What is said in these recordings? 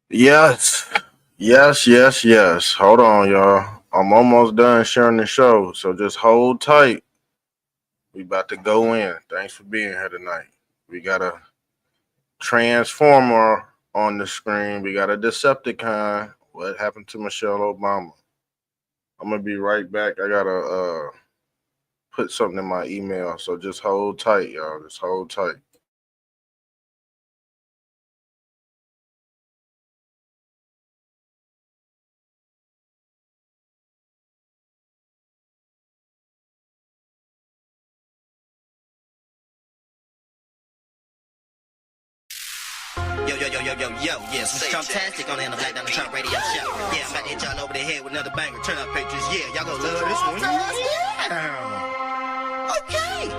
Yes, yes. Hold on, y'all. I'm almost done sharing the show, so just hold tight. We about to go in. Thanks for being here tonight. We got a transformer on the screen. We got a Decepticon. What happened to Michelle Obama? I'm gonna be right back. I gotta put something in my email, so just hold tight, y'all. Just hold tight. Yeah, some fantastic on the end of Black Down the Trump Radio Show. Yeah, I'm about to hit y'all over the head with another banger. Turn up pictures, yeah, y'all gonna love this one. Yeah. Okay.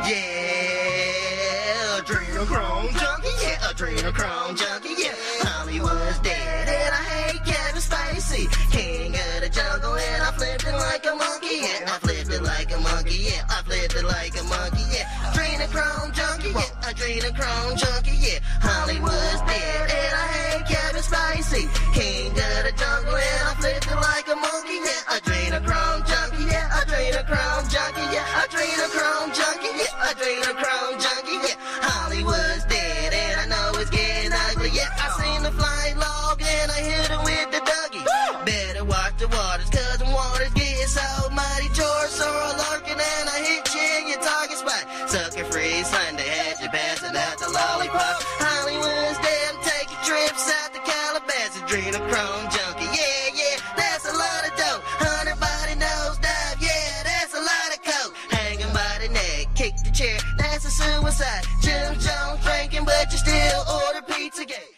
Yeah, adrenochrome junkie, yeah, adrenochrome junkie, yeah. Hollywood's dead and I hate Kevin Spacey. King of the jungle and I flipped it like a monkey, yeah. I flipped it like a monkey, yeah. I flipped it like a monkey, yeah. Adrenochrome junkie, yeah, adrenochrome junkie, yeah. Hollywood's dead and I hate Kevin Spacey. King of the jungle and I flipped it like a monkey, yeah. Adrenochrome junkie, yeah, adrenochrome junkie, yeah. Adrenochrome junkie, yeah, adrenochrome junkie, yeah. Hollywood's dead and I know it's getting ugly, yeah. I seen the flying log and I hit him with the Dougie. Better watch the waters cause the waters get so muddy. George Sorrel lurking and I hit you in your target spot. Sucker free Sunday, had you passing out the lollipop. Hollywood's dead, I'm taking trips out to Calabasas. Adrenochrome junkie, yeah, that's a lot of dope. 100 body nose dive, yeah, that's a lot of coke. Hanging by the neck, kick the chair, that's a suicide. Jim Jones drinking, but you still order Pizzagate.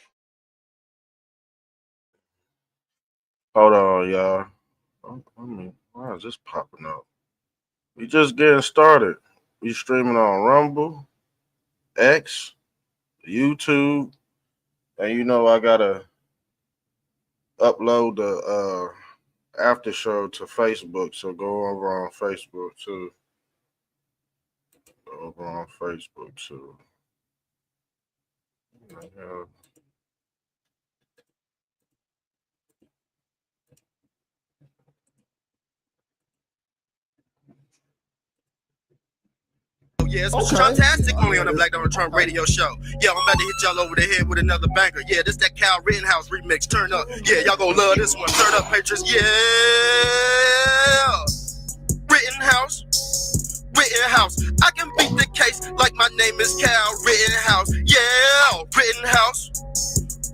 Hold on, y'all. I mean, why is this popping up? We just getting started. We streaming on Rumble, X, YouTube, and you know I gotta upload the after show to Facebook. So go over on Facebook too. Go over on Facebook too. Yeah. Yeah, it's fantastic only on the Black Donald Trump Radio Show. Yeah, I'm about to hit y'all over the head with another banger. Yeah, this that Cal Rittenhouse remix. Turn up. Yeah, y'all gonna love this one. Turn up, patrons. Yeah. Rittenhouse. Rittenhouse. I can beat the case like my name is Cal Rittenhouse. Yeah, Rittenhouse.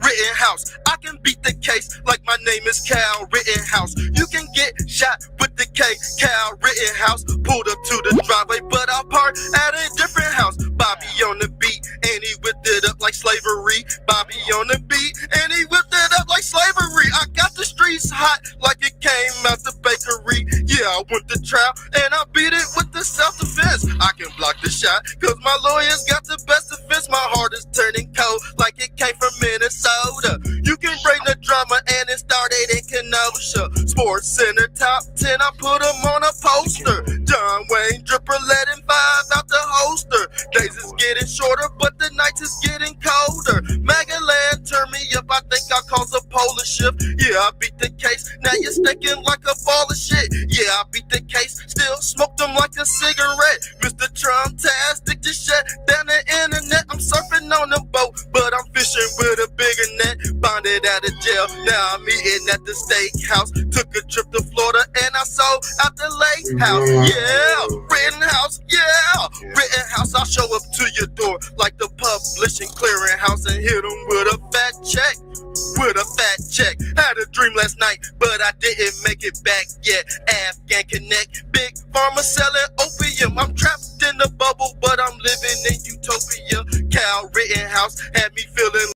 Rittenhouse. I can beat the case like my name is Cal Rittenhouse. You can get shot with the K, Cal Rittenhouse. Pulled up to the driveway, but I'll park at a different house. Bobby on the beat, and he whipped it up like slavery. Bobby on the beat, and he whipped it up like slavery. I got the streets hot like it came out the bakery. Yeah, I went to trial, and I beat it with the self-defense. I can block the shot, cause my lawyers got the best defense. My heart is turning cold like it came from Minnesota. You can bring the drama and it started in Kenosha. Sports Center top 10, I put them on a poster. John Wayne Dripper letting 5 out the holster. Days is getting shorter, but the nights is getting colder. Magaland turn me up, I think I'll cause a polar shift. Yeah, I beat the case, now you're sticking like a ball of shit. Yeah, I beat the case, still smoke them like a cigarette. Mr. Trump-tastic just shut down the internet. I'm surfing on the boat, but I'm fishing with a bigger net. Bonded out of jail, now I'm eating at the steakhouse. Took a trip to Florida and I sold out the lake house. Yeah, Rittenhouse, yeah, Rittenhouse. I'll show up to your door like the publishing clearinghouse and hit them with a fat check. With a fat check. Had a dream last night, but I didn't make it back yet. Afghan Connect, big pharma selling opium. I'm trapped in the bubble, but I'm living in utopia. Cal Rittenhouse had me feeling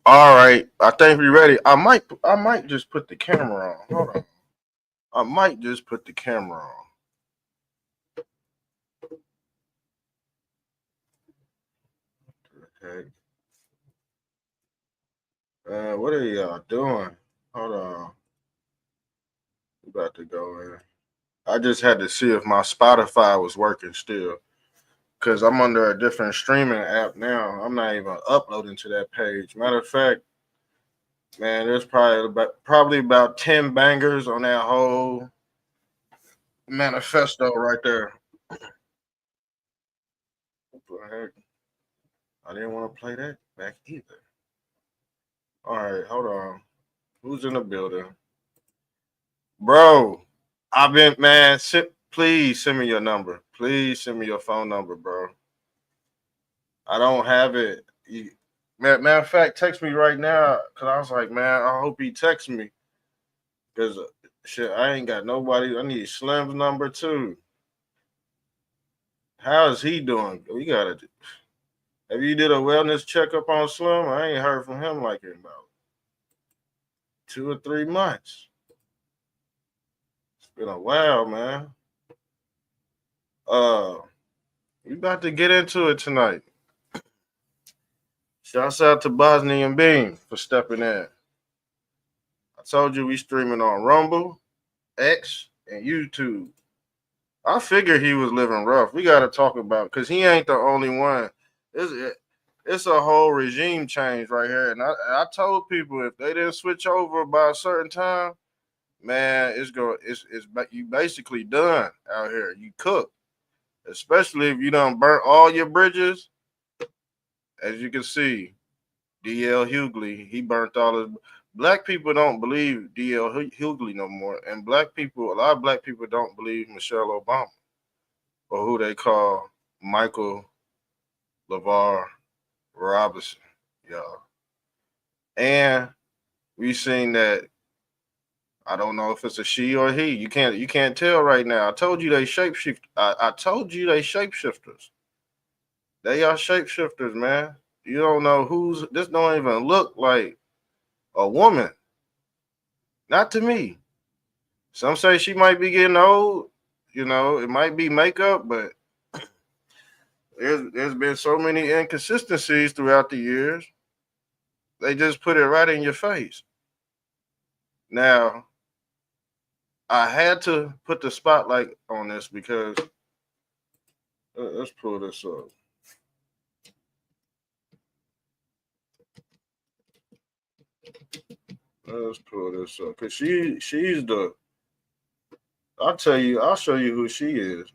All right, I think we're ready. I might just put the camera on. Hold on. I might just put the camera on. Okay. What are y'all doing? Hold on. We about to go in. I just had to see if my Spotify was working still. Cause I'm under a different streaming app now. I'm not even uploading to that page. Matter of fact, man, there's probably about 10 bangers on that whole manifesto right there. What the heck? I didn't want to play that back either. All right, hold on. Who's in the building? Bro, I've been, man, please send me your number. Please send me your phone number, bro. I don't have it. Matter of fact, text me right now. Cause I was like, man, I hope he texts me. Cause shit, I ain't got nobody. I need Slim's number too. How is he doing? We gotta. Have you did a wellness checkup on Slim? I ain't heard from him like in about 2 or 3 months. It's been a while, man. Uh, we about to get into it tonight. Shouts out to Bosnian Bean for stepping in. I told you we streaming on Rumble, X, and YouTube. I figured he was living rough. We got to talk about because he ain't the only one. It's a whole regime change right here, and I told people if they didn't switch over by a certain time, man, it's you basically done out here. You cook, especially if you done burnt all your bridges. As you can see, DL Hughley, he burnt all his. Black people don't believe DL Hughley no more, and a lot of black people don't believe Michelle Obama or who they call Michael LeVar Robinson, y'all. And we seen that I don't know if it's a she or he. You can't tell right now. I told you they shapeshift. I told you they shapeshifters. They are shapeshifters, man. You don't know who's this. Don't even look like a woman. Not to me. Some say she might be getting old. You know, it might be makeup, but there's been so many inconsistencies throughout the years. They just put it right in your face. Now, I had to put the spotlight on this because let's pull this up. Let's pull this up because she's the. I'll tell you. I'll show you who she is.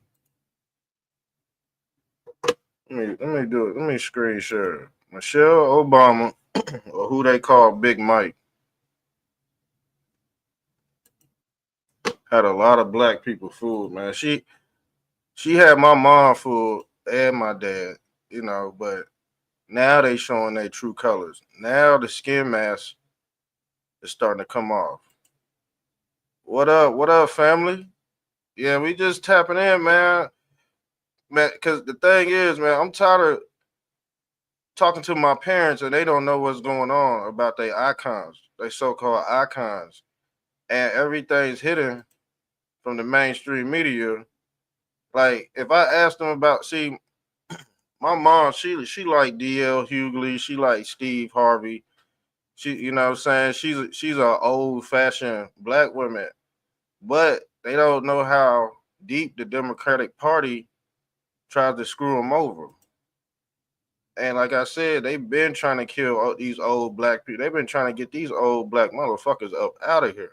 Let me do it. Let me screen share. Michelle Obama, or who they call Big Mike, had a lot of black people fooled. Man, she had my mom fooled and my dad. You know, but now they showing their true colors. Now the skin mask is starting to come off. What up? What up, family? Yeah, we just tapping in, man. Man, because the thing is, man, I'm tired of talking to my parents and they don't know what's going on about their icons, they so-called icons, and everything's hidden from the mainstream media. Like if I ask them about, see, my mom, she like DL Hughley, she like Steve Harvey. She, you know what I'm saying? She's an old fashioned black woman, but they don't know how deep the Democratic Party tries to screw them over. And like I said, they've been trying to kill these old black people. They've been trying to get these old black motherfuckers up out of here.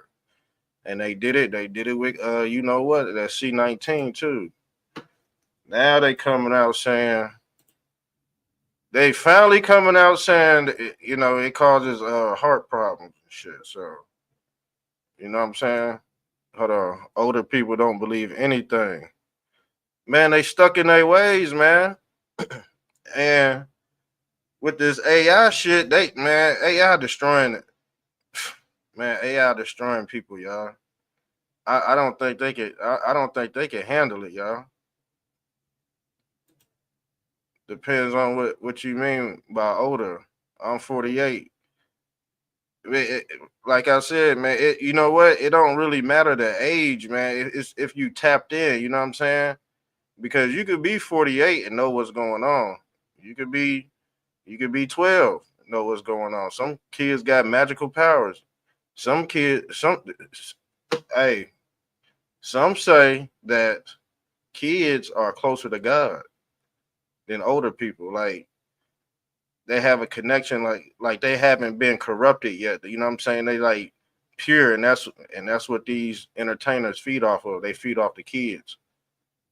And they did it. They did it with you know what? That C-19 too. Now they coming out saying they finally coming out saying you know it causes heart problems and shit. So you know what I'm saying? Hold on. Older people don't believe anything. Man, they stuck in their ways, man. And with this AI shit, they man, AI destroying it. Man, AI destroying people, y'all. I don't think they could. I don't think they can handle it, y'all. Depends on what you mean by older. I'm 48. like I said, man, you know what? It don't really matter the age, man. It's if you tapped in, you know what I'm saying? Because you could be 48 and know what's going on. You could be 12 and know what's going on. Some kids got magical powers. Some kids, hey, some say that kids are closer to God than older people. Like they have a connection, like they haven't been corrupted yet. You know what I'm saying? They like pure, and that's what these entertainers feed off of. They feed off the kids.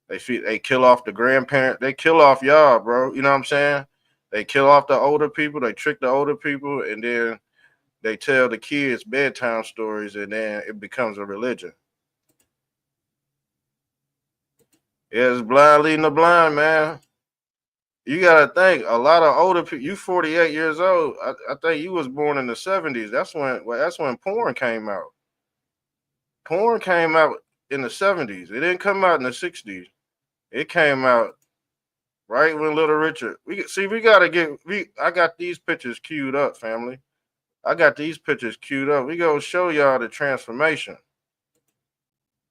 They kill off the grandparent. They kill off y'all, bro. You know what I'm saying? They kill off the older people. They trick the older people, and then they tell the kids bedtime stories, and then it becomes a religion. Yeah, it's blind leading the blind, man. You gotta think a lot of older people. You 48 years old. I think you was born in the 70s. That's when porn came out. Porn came out in the 70s. It didn't come out in the 60s. It came out right when Little Richard. We gotta get. I got these pictures queued up, family. I got these pictures queued up. We gonna show y'all the transformation.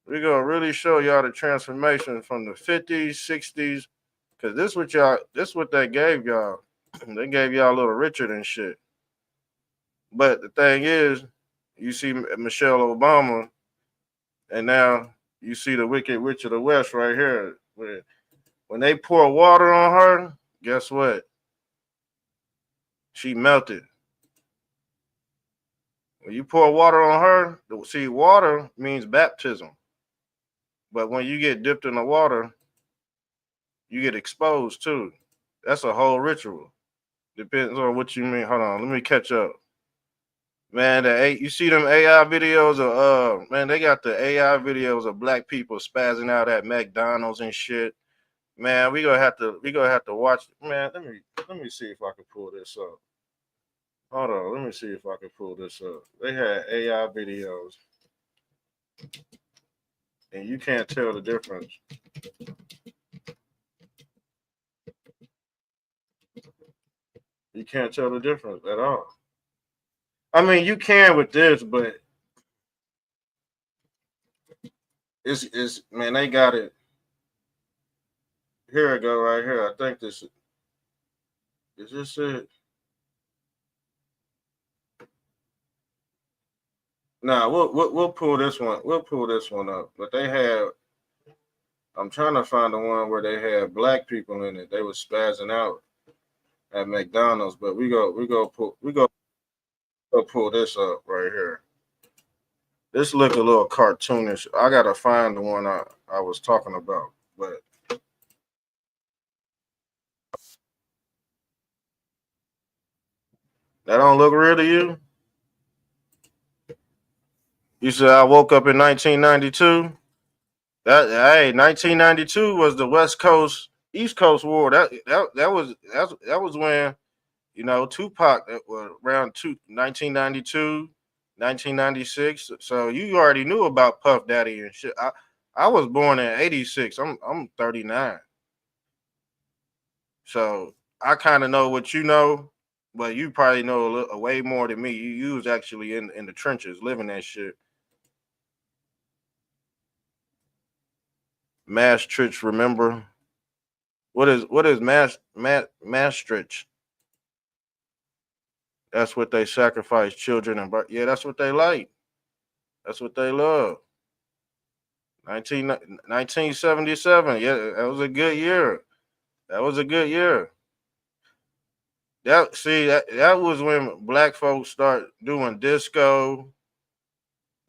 We gonna really show y'all the transformation from the 50s, 60s. Cause this what they gave y'all. They gave y'all Little Richard and shit. But the thing is, you see Michelle Obama, and now you see the Wicked Witch of the West right here. When they pour water on her, guess what? She melted. When you pour water on her, see, water means baptism. But when you get dipped in the water, you get exposed too. That's a whole ritual. Depends on what you mean. Hold on, let me catch up. Man, you see them AI videos of man, they got the AI videos of black people spazzing out at McDonald's and shit. Man, we gonna have to watch. Man, let me see if I can pull this up. Hold on, let me see if I can pull this up. They had AI videos, and you can't tell the difference. You can't tell the difference at all. I mean, you can with this, but it's man, they got it. Here I go right here. I think this is this it. Nah, we'll pull this one. We'll pull this one up. But they have. I'm trying to find the one where they had black people in it. They was spazzing out at McDonald's. But we go pull this up right here. This look a little cartoonish. I gotta find the one I was talking about. But that don't look real to you. You said I woke up in 1992. Hey, 1992 was the West Coast East Coast War. That was when Tupac was around 1992, 1996. So you already knew about Puff Daddy and shit. I was born in '86. I'm 39. So I kind of know what you know, but you probably know way more than me. You was actually in the trenches living that shit. Maastricht, remember? What is Maastricht? That's what they sacrifice children and yeah, that's what they like. That's what they love. 1977. Yeah, that was a good year. That was a good year. That was when black folks start doing disco,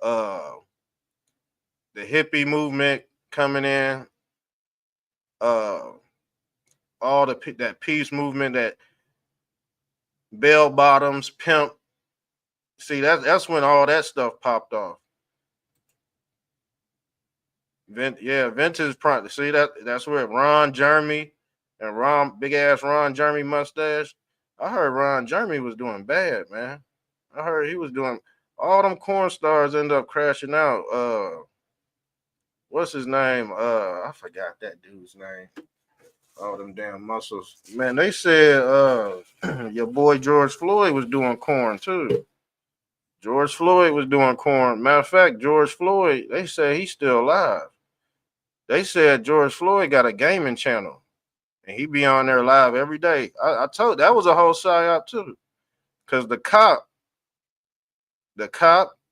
uh the hippie movement coming in, uh all that peace movement, that bell bottoms, pimp. See, that's when all that stuff popped off. Vintage prime. See that's where Ron Jeremy and big ass Ron Jeremy mustache. I heard Ron Jeremy was doing bad, man. I heard he was doing all them corn stars end up crashing out. What's his name? I forgot that dude's name. All them damn muscles. Man, they said your boy George Floyd was doing corn too. George Floyd was doing corn. Matter of fact, George Floyd, they said he's still alive. They said George Floyd got a gaming channel and he be on there live every day. I told that was a whole psyop too. Cause the cop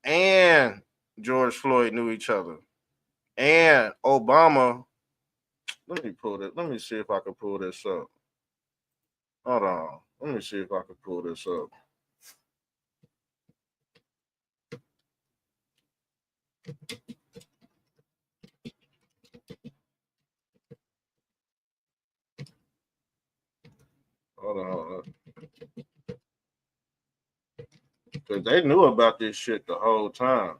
and George Floyd knew each other. And Obama, let me pull it. Let me see if I can pull this up. Hold on. Let me see if I can pull this up. Hold on. Because they knew about this shit the whole time.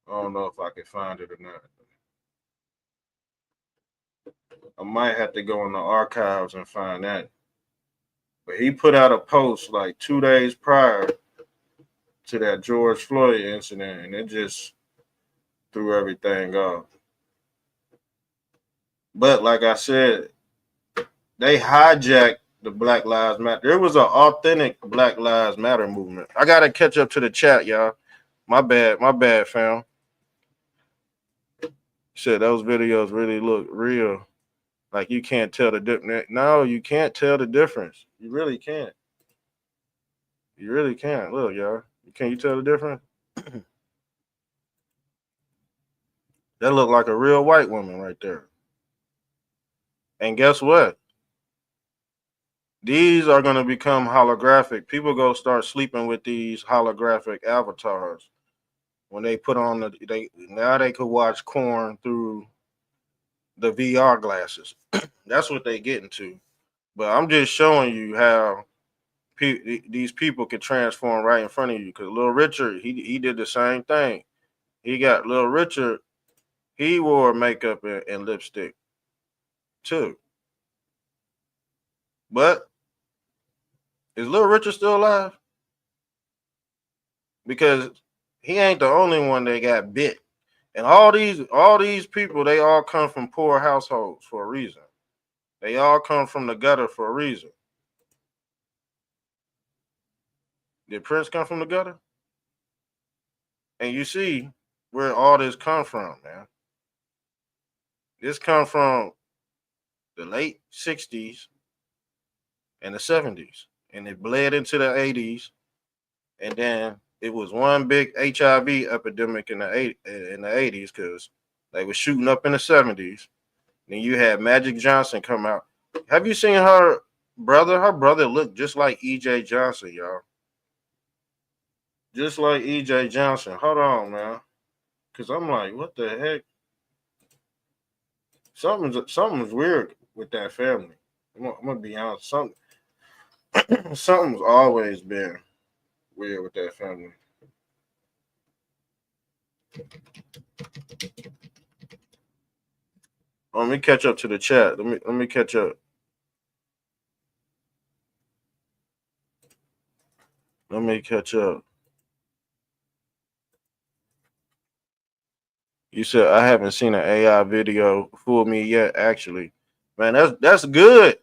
I don't know if I can find it or not. I might have to go in the archives and find that. But he put out a post like 2 days prior to that George Floyd incident, and it just threw everything off. But like I said, they hijacked the Black Lives Matter. There was an authentic Black Lives Matter movement. I gotta catch up to the chat, y'all. My bad, fam. Said those videos really look real. Like you can't tell the difference. No, you can't tell the difference. You really can't. You really can't. Look, y'all. Can you tell the difference? That looked like a real white woman right there. And guess what? These are going to become holographic. People go start sleeping with these holographic avatars when they put on now they could watch corn through the VR glasses. That's what they get into. But I'm just showing you how these people can transform right in front of you. Because Little Richard, he did the same thing. He got Little Richard. He wore makeup and lipstick too. But is Little Richard still alive? Because he ain't the only one that got bit. And all these people, they all come from poor households for a reason. They all come from the gutter for a reason. Did Prince come from the gutter? And you see where all this come from, man. This come from the late 60s and the 70s. And it bled into the 80s. And then it was one big HIV epidemic in the 80s because they were shooting up in the 70s. Then you had Magic Johnson come out. Have you seen her brother? Her brother looked just like E.J. Johnson, y'all. Just like E.J. Johnson. Hold on, man. Because I'm like, what the heck? Something's weird with that family. I'm gonna be honest. Something's always been weird with that family. Let me catch up to the chat. Let me catch up. Let me catch up. You said I haven't seen an AI video fool me yet. Actually, man, that's good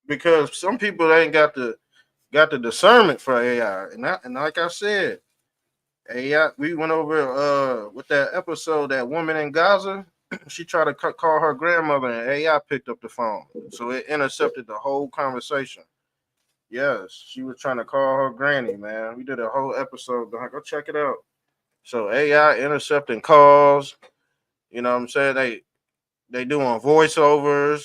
because some people ain't got the discernment for AI. And like I said, AI. We went over with that episode, that woman in Gaza. She tried to call her grandmother, and AI picked up the phone, so it intercepted the whole conversation. Yes, she was trying to call her granny, man. We did a whole episode. Go check it out. So AI intercepting calls. You know what I'm saying? They doing voiceovers.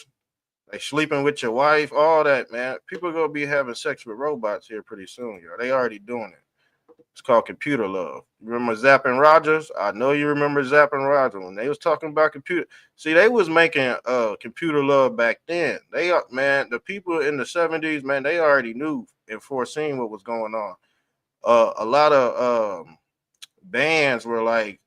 They sleeping with your wife. All that, man. People gonna be having sex with robots here pretty soon, yo. They already doing it. It's called computer love. Remember Zapp and Rogers? I know you remember Zapp and Rogers when they was talking about computer. See, they was making computer love back then. They are, man, the people in the 70s, man, they already knew and foreseen what was going on. A lot of bands were like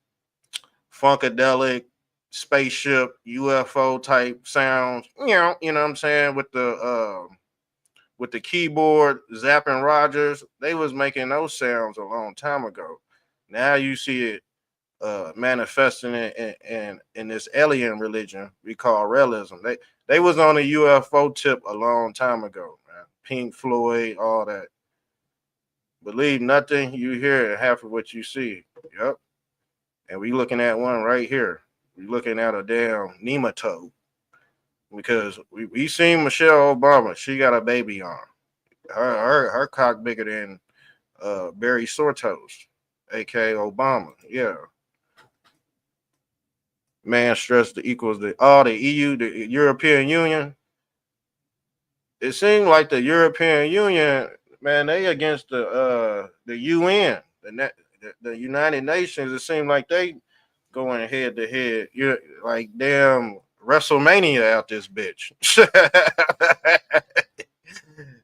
funkadelic, spaceship, UFO type sounds. You know what I'm saying, with the keyboard, Zapp and Rogers, they was making those sounds a long time ago. Now you see it manifesting in this alien religion we call realism. They was on a UFO tip a long time ago, man. Pink Floyd, all that. Believe nothing you hear and half of what you see. Yep. And we looking at one right here. We looking at a damn nematode because we seen Michelle Obama. She got a baby on. Her cock bigger than Barry Sortos, aka Obama. Yeah. Man stress the equals the EU, the European Union. It seemed like the European Union, man, they against the UN, the United Nations. It seemed like they going head to head. You're like damn WrestleMania out this bitch.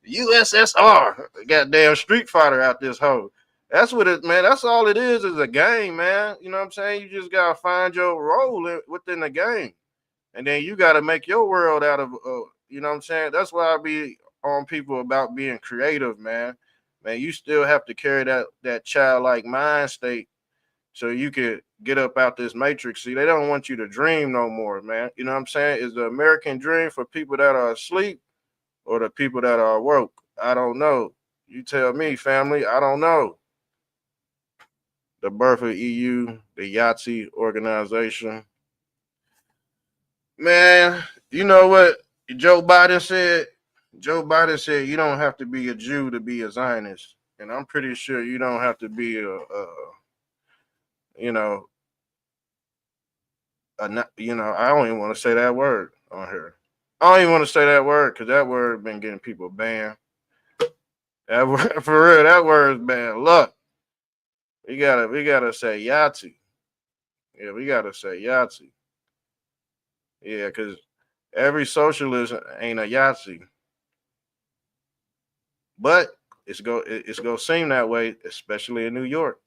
USSR, goddamn Street Fighter out this hoe. That's what it, man. That's all it is a game, man. You know what I'm saying? You just gotta find your role within the game, and then you gotta make your world out of. You know what I'm saying? That's why I be on people about being creative, man. Man, you still have to carry that childlike mind state so you could get up out this matrix. See, they don't want you to dream no more, man. You know what I'm saying? Is the American dream for people that are asleep or the people that are woke? I don't know. You tell me, family. I don't know. The birth of EU, the Yahtzee organization. Man, you know what Joe Biden said? Joe Biden said you don't have to be a Jew to be a Zionist. And I'm pretty sure you don't have to be you know, I don't even want to say that word on here. I don't even want to say that word because that word been getting people banned. That word, for real, that word's bad luck. We gotta say Yahtzee. Yeah, we gotta say Yahtzee. Yeah, because every socialist ain't a Yahtzee, but it's go seem that way, especially in New York.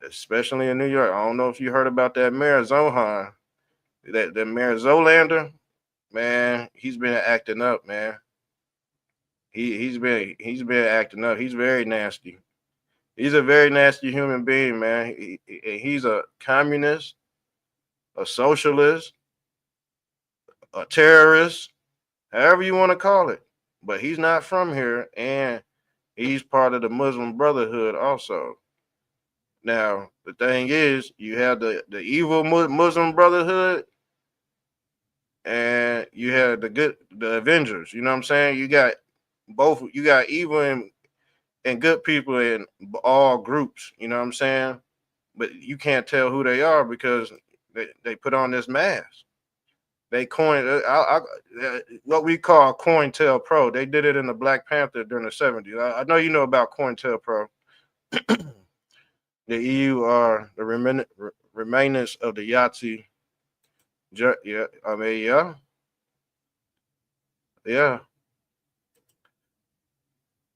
Especially in New York. I don't know if you heard about that Mayor Zohan, that Mayor Zolander. Man, he's been acting up, man. He's been acting up. He's very nasty. He's a very nasty human being, man. He's a communist, a socialist, a terrorist, however you want to call it. But he's not from here, and he's part of the Muslim Brotherhood also. Now, the thing is, you have the evil Muslim Brotherhood, and you have the Avengers. You know what I'm saying? You got both. You got evil and good people in all groups. You know what I'm saying? But you can't tell who they are because they put on this mask. They coined what we call COINTELPRO. They did it in the Black Panther during the 70s. I know you know about COINTELPRO. The EU are the remainers of the Yahtzee. Yeah, I mean, yeah.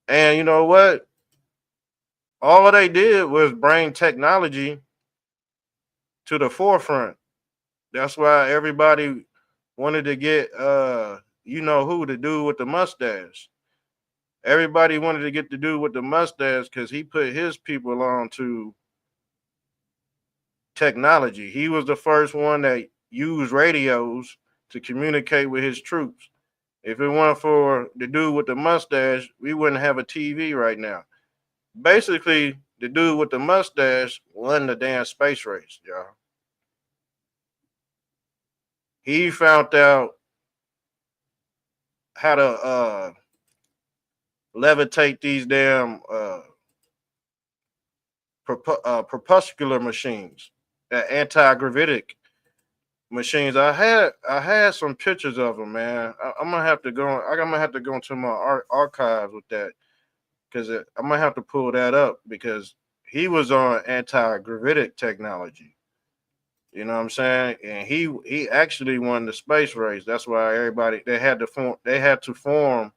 And you know what? All they did was bring technology to the forefront. That's why everybody wanted to get you know who, the dude with the mustache. Everybody wanted to get the dude with the mustache because he put his people on to technology. He was the first one that used radios to communicate with his troops. If it weren't for the dude with the mustache, we wouldn't have a TV right now. Basically, the dude with the mustache won the damn space race, y'all. He found out how to levitate these damn propulscular machines, anti-gravitic machines. I had some pictures of them, man. I'm gonna have to go. I'm gonna have to go into my archives with that because I'm gonna have to pull that up because he was on anti-gravitic technology. You know what I'm saying? And he actually won the space race. That's why everybody they had to form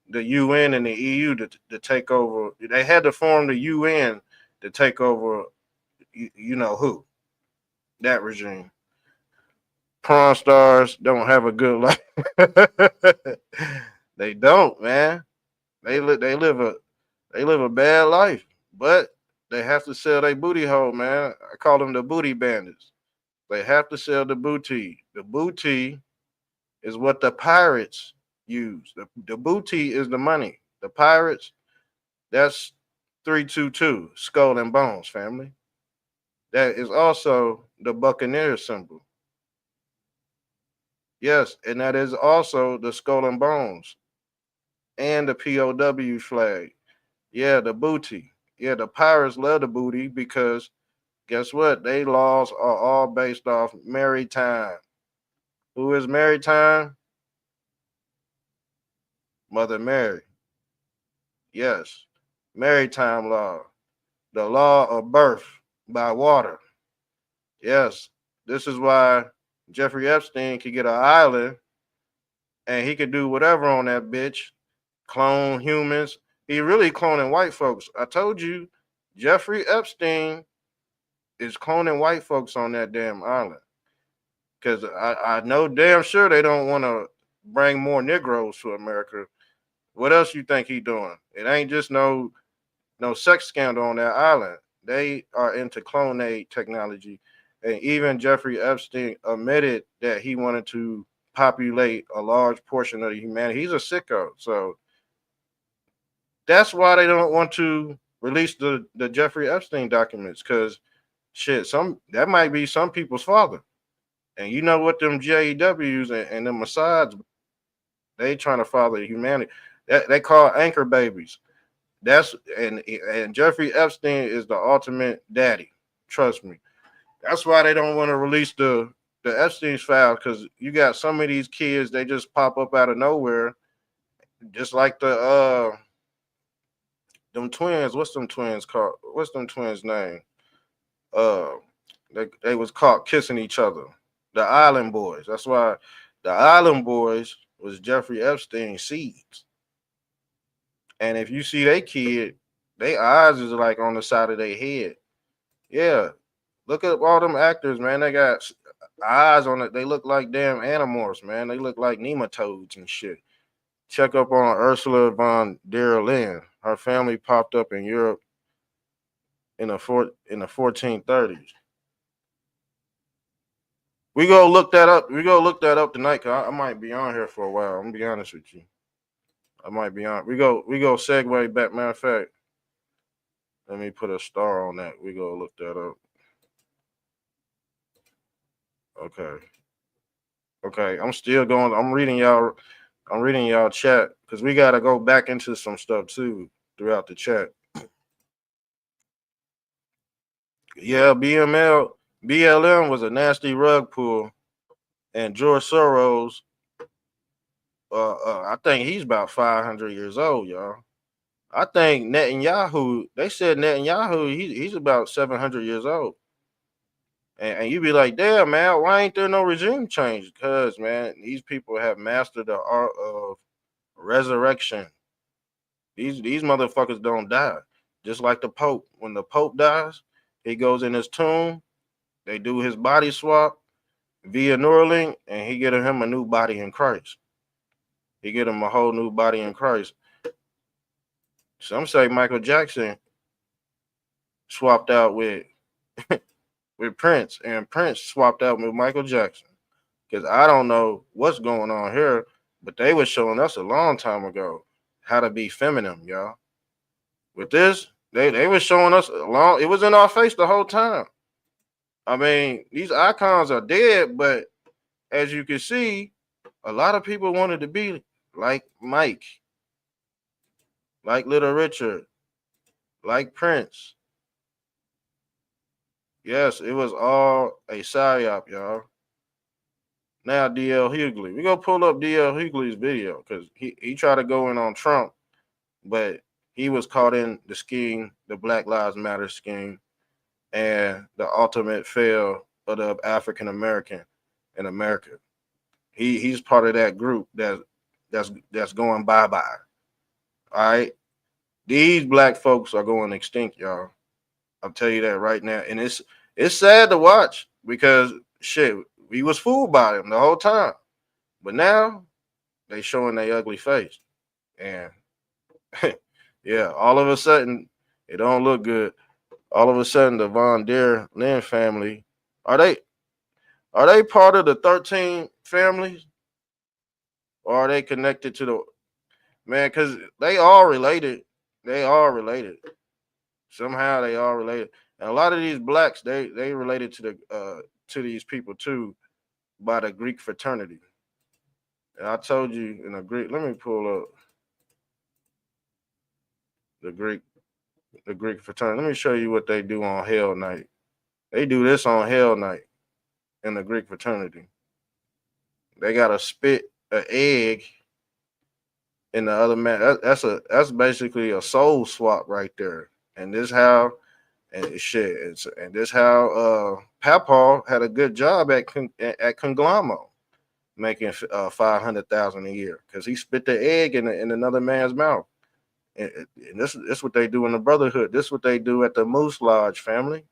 the UN and the EU to take over. They had to form the UN to take over. You know who, that regime. Prawn stars don't have a good life. They don't, man. They live a bad life. But They have to sell their booty hole, man. I call them the booty bandits. They have to sell the booty. The booty is what the pirates use. The booty is the money. The pirates, that's 322, skull and bones, family. That is also the buccaneer symbol. Yes, and that is also the skull and bones and the POW flag. Yeah, the booty. Yeah, the pirates love the booty because guess what? They laws are all based off maritime. Who is maritime? Mother Mary. Yes, maritime law. The law of birth by water. Yes, this is why Jeffrey Epstein could get an island and he could do whatever on that bitch, clone humans. He really cloning white folks. I told you, Jeffrey Epstein is cloning white folks on that damn island. Because I know damn sure they don't want to bring more Negroes to America. What else you think he doing? It ain't just no sex scandal on that island. They are into clonate technology. And even Jeffrey Epstein admitted that he wanted to populate a large portion of humanity. He's a sicko. So that's why they don't want to release the Jeffrey Epstein documents because shit, some that might be some people's father. And you know what them JEWs and them Mossads, they trying to father humanity. That they call anchor babies. That's and Jeffrey Epstein is the ultimate daddy. Trust me. That's why they don't want to release the Epstein's file because you got some of these kids they just pop up out of nowhere, just like the them twins. What's them twins called? What's them twins name? Uh, they was caught kissing each other. The Island Boys. That's why the Island Boys was Jeffrey Epstein's seeds. And if you see they kid, they eyes is like on the side of their head. Yeah, look at all them actors, man. They got eyes on it. They look like damn animals, man. They look like nematodes and shit. Check up on Ursula von der Leyen. Her family popped up in Europe in the 1430s. We go look that up. We go look that up tonight. Cause I might be on here for a while. I'm gonna be honest with you. I might be on. We go segue back. Matter of fact, let me put a star on that. We go look that up. Okay. Okay. I'm still going. I'm reading y'all. I'm reading y'all chat because we gotta go back into some stuff too throughout the chat. Yeah, BLM was a nasty rug pull, and George Soros. I think he's about 500 years old, y'all. I think Netanyahu. They said Netanyahu. He's about 700 years old. And you be like, damn, man, why ain't there no regime change? Because, man, these people have mastered the art of resurrection. These motherfuckers don't die. Just like the Pope. When the Pope dies, he goes in his tomb, they do his body swap via Neuralink, and he get him a new body in Christ. He get him a whole new body in Christ. Some say Michael Jackson swapped out with Prince, and Prince swapped out with Michael Jackson. Because I don't know what's going on here, but they were showing us a long time ago how to be feminine, y'all. With this, they were showing us a long. It was in our face the whole time. I mean, these icons are dead, but as you can see, a lot of people wanted to be like Mike, like Little Richard, like Prince. Yes, it was all a psyop, y'all. Now DL Hughley. We gonna pull up DL Hughley's video because he tried to go in on Trump, but he was caught in the scheme, the Black Lives Matter scheme, and the ultimate fail of the African American in America. He's part of that group that's going bye-bye. All right. These black folks are going extinct, y'all. I'll tell you that right now. And it's sad to watch because shit, we was fooled by them the whole time. But now they showing their ugly face. And yeah, all of a sudden it don't look good. All of a sudden, the Von Der Lynn family are they part of the 13 families, or are they connected to the man? Because they all related. They all related somehow. They all related, and a lot of these blacks they related to these people too by the Greek fraternity. And I told you in the Greek. Let me pull up the Greek the Greek fraternity. Let me show you what they do on Hell Night. They do this on Hell Night in the Greek fraternity. They gotta spit an egg in the other man. That's basically a soul swap right there. And this how and shit. And this how Papaw had a good job at Conglomero, making 500,000 a year because he spit the egg in another man's mouth. And this what they do in the Brotherhood. This what they do at the Moose Lodge family.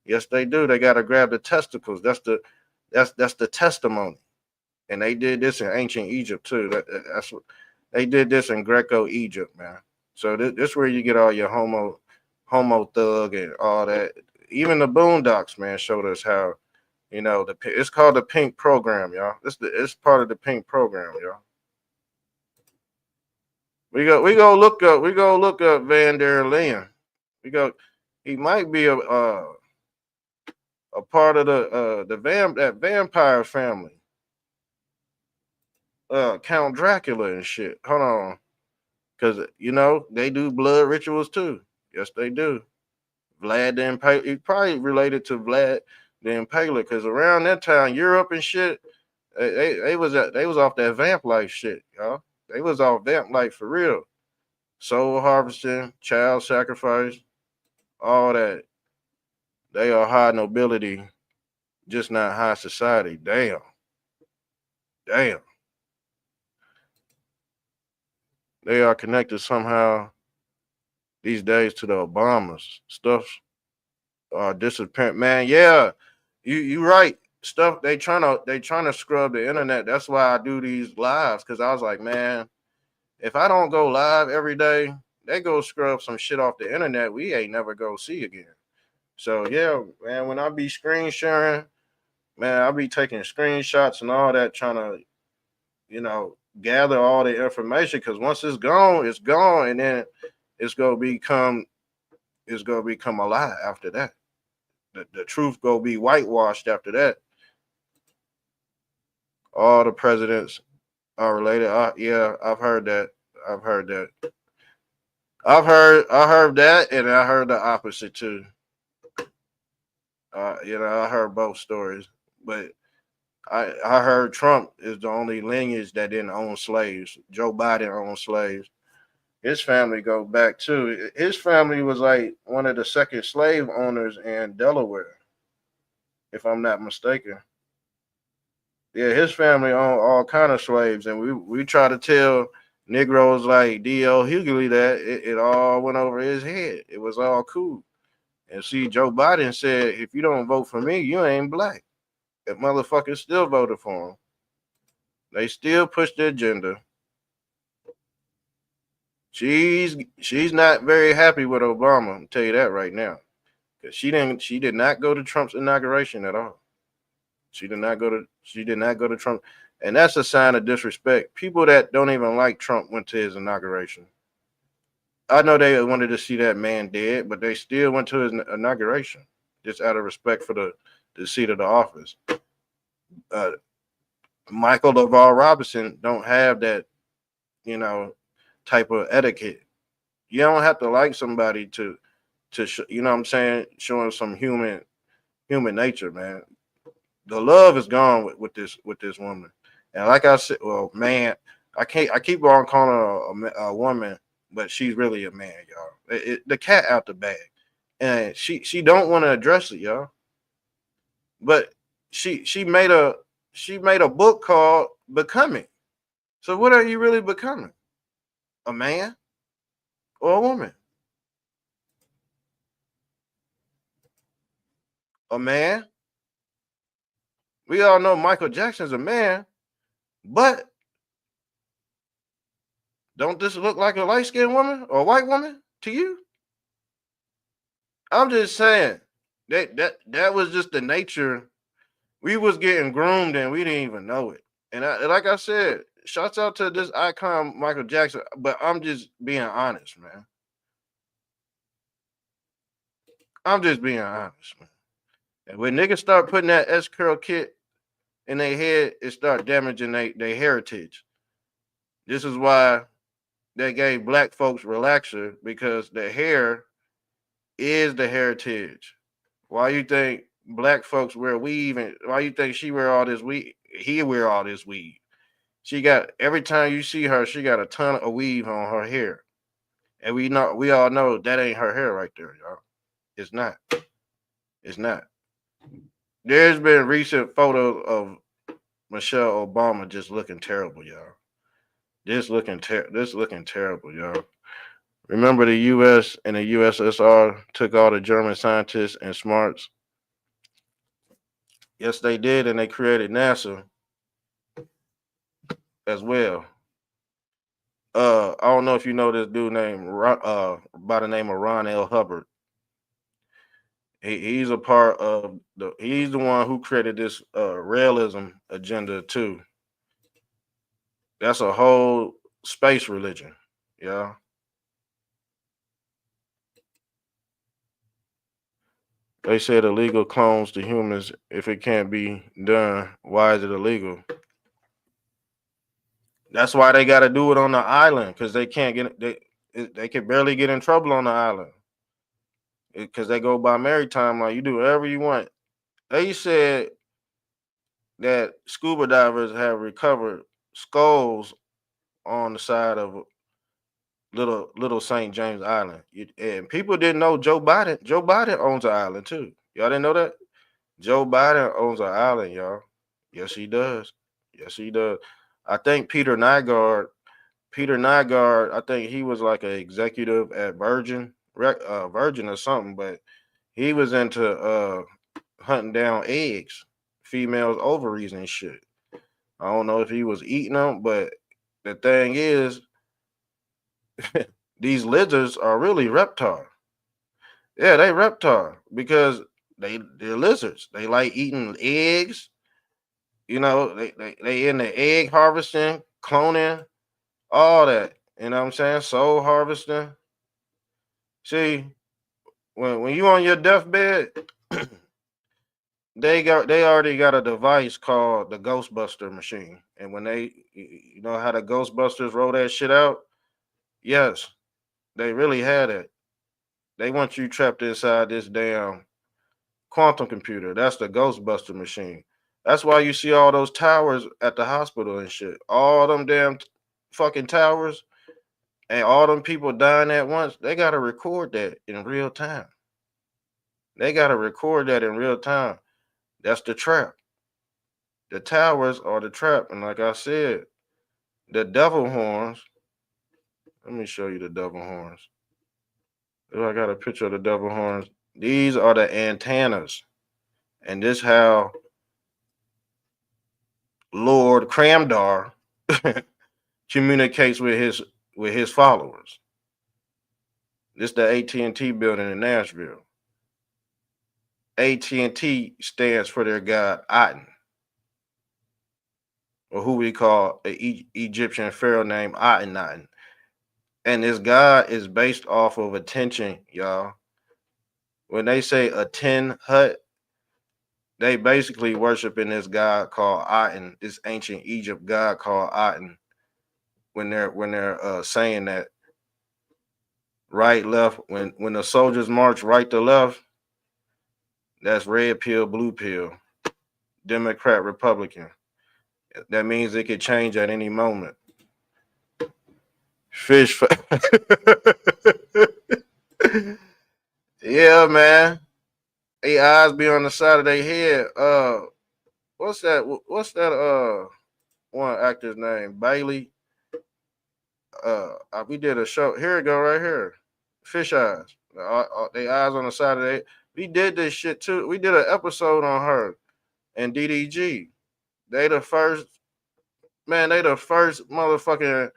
Yes, they do. They gotta grab the testicles. That's the testimony. And they did this in ancient Egypt too. That's what they did this in Greco Egypt, man. So this where you get all your homo thug and all that. Even the Boondocks, man, showed us how it's called the Pink Program, y'all. It's part of the Pink Program, y'all. We go look up Van der Leyen. We go. He might be a part of that vampire family. Count Dracula and shit. Hold on. Because, they do blood rituals too. Yes, they do. Vlad the Impaler. He probably related to Vlad the Impaler because around that time, Europe and shit, they was off that vamp life shit, y'all. They was off vamp life for real. Soul harvesting, child sacrifice, all that. They are high nobility, just not high society. Damn. Damn. They are connected somehow these days to the Obamas. Stuff disappearing. Man, yeah. You right. Stuff they trying to scrub the internet. That's why I do these lives, because I was like, man, if I don't go live every day, they go scrub some shit off the internet we ain't never go see again. So yeah, man, when I be screen sharing, man, I be taking screenshots and all that, trying to, gather all the information, because once it's gone, and then it's gonna become a lie after that. The truth gonna be whitewashed after that. All the presidents are related. Yeah, I've heard that. I've heard that. I heard that, and I heard the opposite too. I heard both stories, but I heard Trump is the only lineage that didn't own slaves. Joe Biden owned slaves. His family go back too. His family was like one of the second slave owners in Delaware, if I'm not mistaken. Yeah, his family owned all kind of slaves, and we try to tell Negroes like D.L. Hughley that it all went over his head. It was all cool. And see, Joe Biden said, if you don't vote for me, you ain't black. That motherfuckers still voted for him. They still push the agenda. She's not very happy with Obama. I'll tell you that right now. Because she did not go to Trump's inauguration at all. She did not go to Trump. And that's a sign of disrespect. People that don't even like Trump went to his inauguration. I know they wanted to see that man dead, but they still went to his inauguration just out of respect for the seat of the office. Michael LaVar Robinson don't have that, type of etiquette. You don't have to like somebody to you know what I'm saying, showing some human nature, man. The love is gone with this woman. And like I said, well, man, I keep on calling her a woman, but she's really a man, y'all. The cat out the bag, and she don't want to address it, y'all. But she made a book called Becoming. So what are you really becoming? A man or a woman? A man. We all know Michael Jackson's a man, but don't this look like a light-skinned woman or a white woman to you? I'm just saying that was just the nature. We was getting groomed and we didn't even know it. And like I said, shouts out to this icon Michael Jackson. But I'm just being honest, man. I'm just being honest, man. And when niggas start putting that S curl kit in their head, it start damaging their heritage. This is why they gave black folks relaxer because the hair is the heritage. Why you think black folks wear weave and why you think she wear all this weave? He wear all this weave. She got every time you see her, she got a ton of weave on her hair. And we all know that ain't her hair right there, y'all. It's not. It's not. There's been recent photos of Michelle Obama just looking terrible, y'all. This looking terrible, y'all. Remember the US and the USSR took all the German scientists and smarts? Yes, they did, and they created NASA as well. I don't know if you know this dude named by the name of Ron L. Hubbard. He's a part of he's the one who created this realism agenda too. That's a whole space religion. Yeah. They said illegal clones to humans. If it can't be done, why is it illegal? That's why they got to do it on the island because they can't get they can barely get in trouble on the island because they go by maritime law. You do whatever you want. They said that scuba divers have recovered skulls on the side of little St. James Island. And people didn't know Joe Biden. Joe Biden owns an island too. Y'all didn't know that? Joe Biden owns an island, y'all. Yes, he does. Yes, he does. I think Peter Nygaard, I think he was like an executive at Virgin or something, but he was into hunting down eggs, females' ovaries and shit. I don't know if he was eating them, but the thing is, these lizards are really reptile. Yeah, they reptile because they're lizards. They like eating eggs. You know, they in the egg harvesting, cloning, all that. You know what I'm saying? Soul harvesting. See, when you on your deathbed, they already got a device called the Ghostbuster machine. And when you know how the Ghostbusters roll that shit out? Yes, they really had it. They want you trapped inside this damn quantum computer. That's the Ghostbuster machine. That's why you see all those towers at the hospital and shit. All them damn fucking towers and all them people dying at once. They gotta record that in real time. They gotta record that in real time. That's the trap. The towers are the trap. And like I said, the devil horns. Let me show you the devil horns. Oh, I got a picture of the devil horns. These are the antennas. And this how Lord Cramdar communicates with his followers. This the AT&T building in Nashville. AT&T stands for their god Aten, or who we call an Egyptian pharaoh named Aten. And this god is based off of attention, y'all. When they say a 10 hut, they basically worshiping this god called Aten, this ancient Egypt god called Aten. When they're saying that right left, when the soldiers march right to left, that's red pill, blue pill, Democrat, Republican. That means it could change at any moment. Fish. Yeah, man. They eyes be on the side of their head. What's that? What's that? One actor's name, Bailey. We did a show. Here it go, right here. Fish eyes. They eyes on the side of their. We did this shit too. We did an episode on her and DDG. They the first man. They the first motherfucking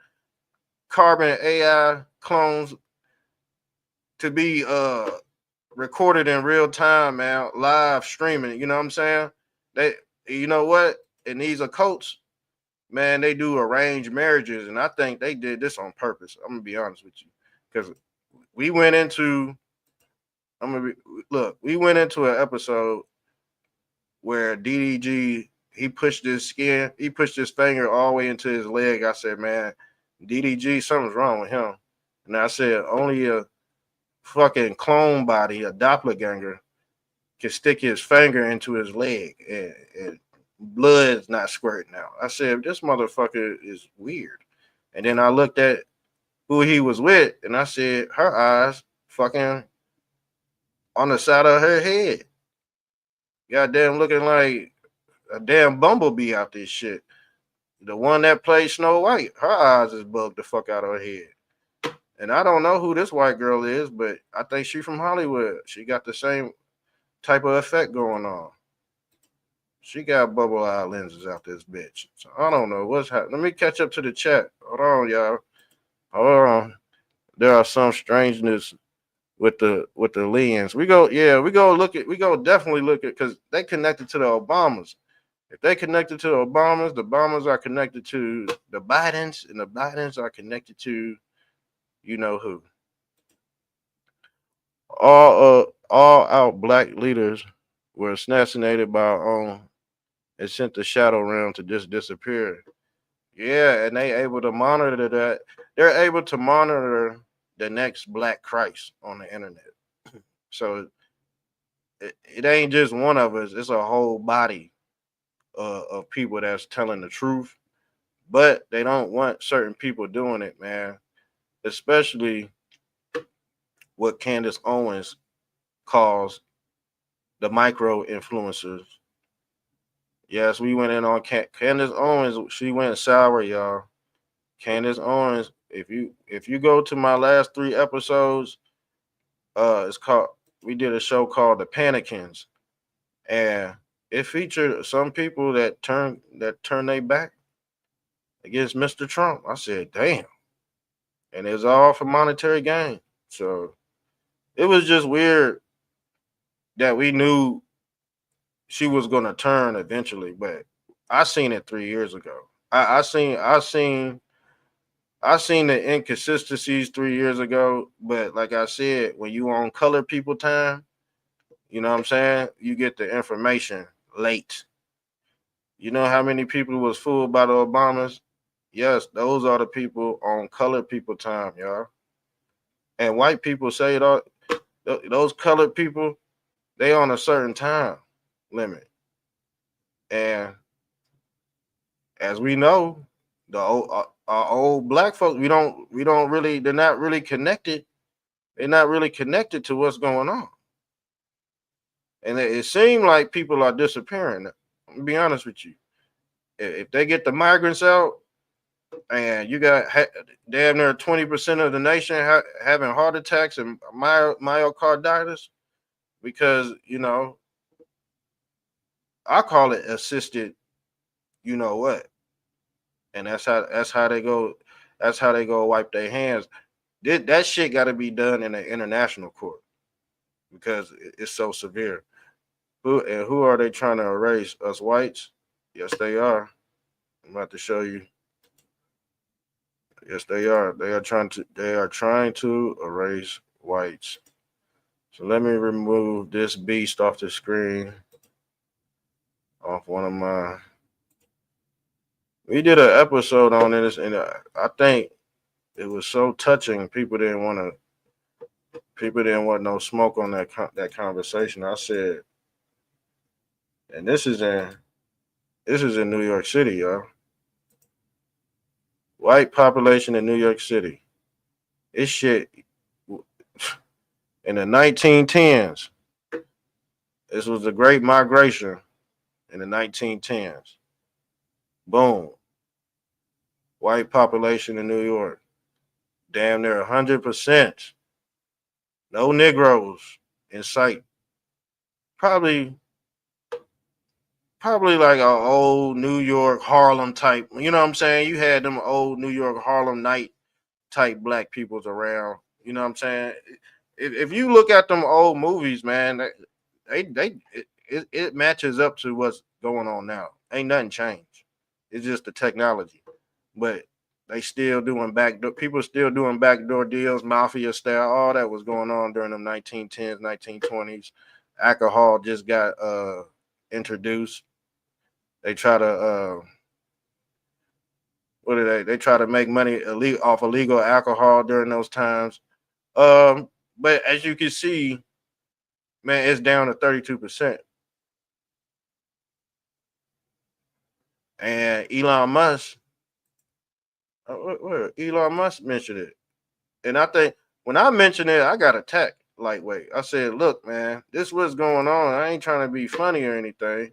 carbon AI clones to be recorded in real time, man, live streaming. You know what I'm saying? They, you know what? And these occults, man, they do arranged marriages, and I think they did this on purpose. I'm gonna be honest with you, because we went into, I'm gonna be, look, we went into an episode where DDG he pushed his finger all the way into his leg. I said, man, DDG, something's wrong with him. And I said, only a fucking clone body, a doppelganger, can stick his finger into his leg and blood's not squirting out. I said, this motherfucker is weird. And then I looked at who he was with, and I said, her eyes fucking on the side of her head. Goddamn, looking like a damn bumblebee out this shit. The one that played Snow White, her eyes is bugged the fuck out of her head. And I don't know who this white girl is, but I think she from Hollywood. She got the same type of effect going on. She got bubble eye lenses out this bitch. So I don't know what's happening. Let me catch up to the chat. Hold on, y'all. Hold on. There are some strangeness with the Lians. We go definitely look at, because they connected to the Obamas. If they connected to the Obamas are connected to the Bidens, and the Bidens are connected to you know who. All out black leaders were assassinated by our own and sent the shadow realm to just disappear. Yeah, and they able to monitor that. They're able to monitor the next Black Christ on the internet. So it ain't just one of us; it's a whole body of people that's telling the truth. But they don't want certain people doing it, man. Especially what Candace Owens calls the micro influencers. Yes, we went in on Candace Owens. She went sour, y'all. Candace Owens. If you go to my last 3 episodes, it's called. We did a show called The Panicans, and it featured some people that turn their back against Mr. Trump. I said, damn, and it's all for monetary gain. So it was just weird that we knew she was gonna turn eventually, but I seen it 3 years ago. I seen the inconsistencies 3 years ago, but like I said, when you on color people time, you know what I'm saying? You get the information late. You know how many people was fooled by the Obamas? Yes, those are the people on color people time, y'all. And white people say it all. Those colored people, they on a certain time limit. And as we know, the our old black folks, we don't really, they're not really connected. They're not really connected to what's going on. And it seems like people are disappearing. I'll be honest with you. If they get the migrants out, and you got damn near 20% of the nation having heart attacks and myocarditis, because I call it assisted, you know what, and that's how they go. That's how they go wipe their hands. That shit got to be done in an international court because it's so severe. Who are they trying to erase? Us whites? Yes, they are. I'm about to show you. Yes, they are. They are trying to. They are trying to erase whites. So let me remove this beast off the screen. Off one of my. We did an episode on this, and I think it was so touching. People didn't want to. People didn't want no smoke on that conversation. I said, and this is in New York City, y'all. White population in New York City. This shit in the 1910s. This was the Great Migration in the 1910s. Boom. White population in New York. Damn near 100%. No Negroes in sight. Probably like an old New York Harlem type. You know what I'm saying? You had them old New York Harlem night type black peoples around. You know what I'm saying? if you look at them old movies, man, it matches up to what's going on now. Ain't nothing changed. It's just the technology, but they still doing backdoor. People still doing backdoor deals, mafia style. All that was going on during the 1910s, 1920s. Alcohol just got introduced. They try to what are they? They try to make money off illegal alcohol during those times. But as you can see, man, it's down to 32%. And Elon Musk, Elon Musk mentioned it. And I think when I mentioned it, I got attacked lightweight. I said, look, man, this what's going on. I ain't trying to be funny or anything.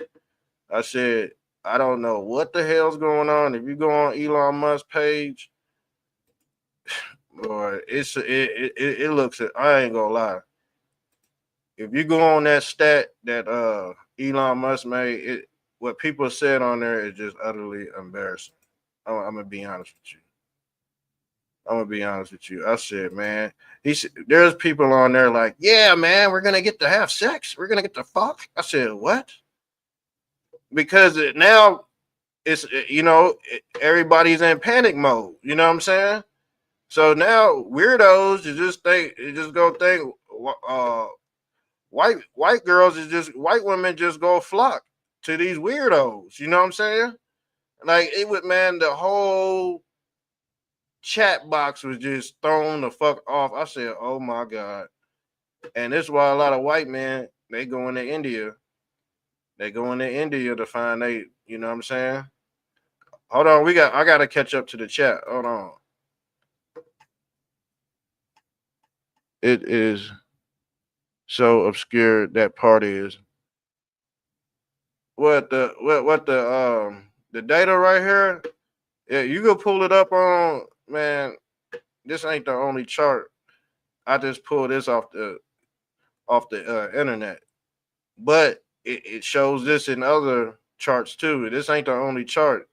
I said, I don't know what the hell's going on. If you go on Elon Musk's page, or it looks at, I ain't gonna lie. If you go on that stat that Elon Musk made, what people said on there is just utterly embarrassing. I'm gonna be honest with you. I said, man, there's people on there like, yeah, man, we're gonna get to have sex. We're gonna get to fuck. I said, what? Because now it's everybody's in panic mode. You know what I'm saying? So now weirdos, you just go think, white girls is just white women just go flock to these weirdos. You know what I'm saying? Like it would, man, the whole chat box was just thrown the fuck off. I said, oh my God. And this is why a lot of white men, they go into India. They go into India to find you know what I'm saying? Hold on, I gotta catch up to the chat. Hold on. It is so obscure, that part is. What the data right here? Yeah, you go pull it up on, man. This ain't the only chart. I just pulled this off the internet, but it shows this in other charts too. This ain't the only chart,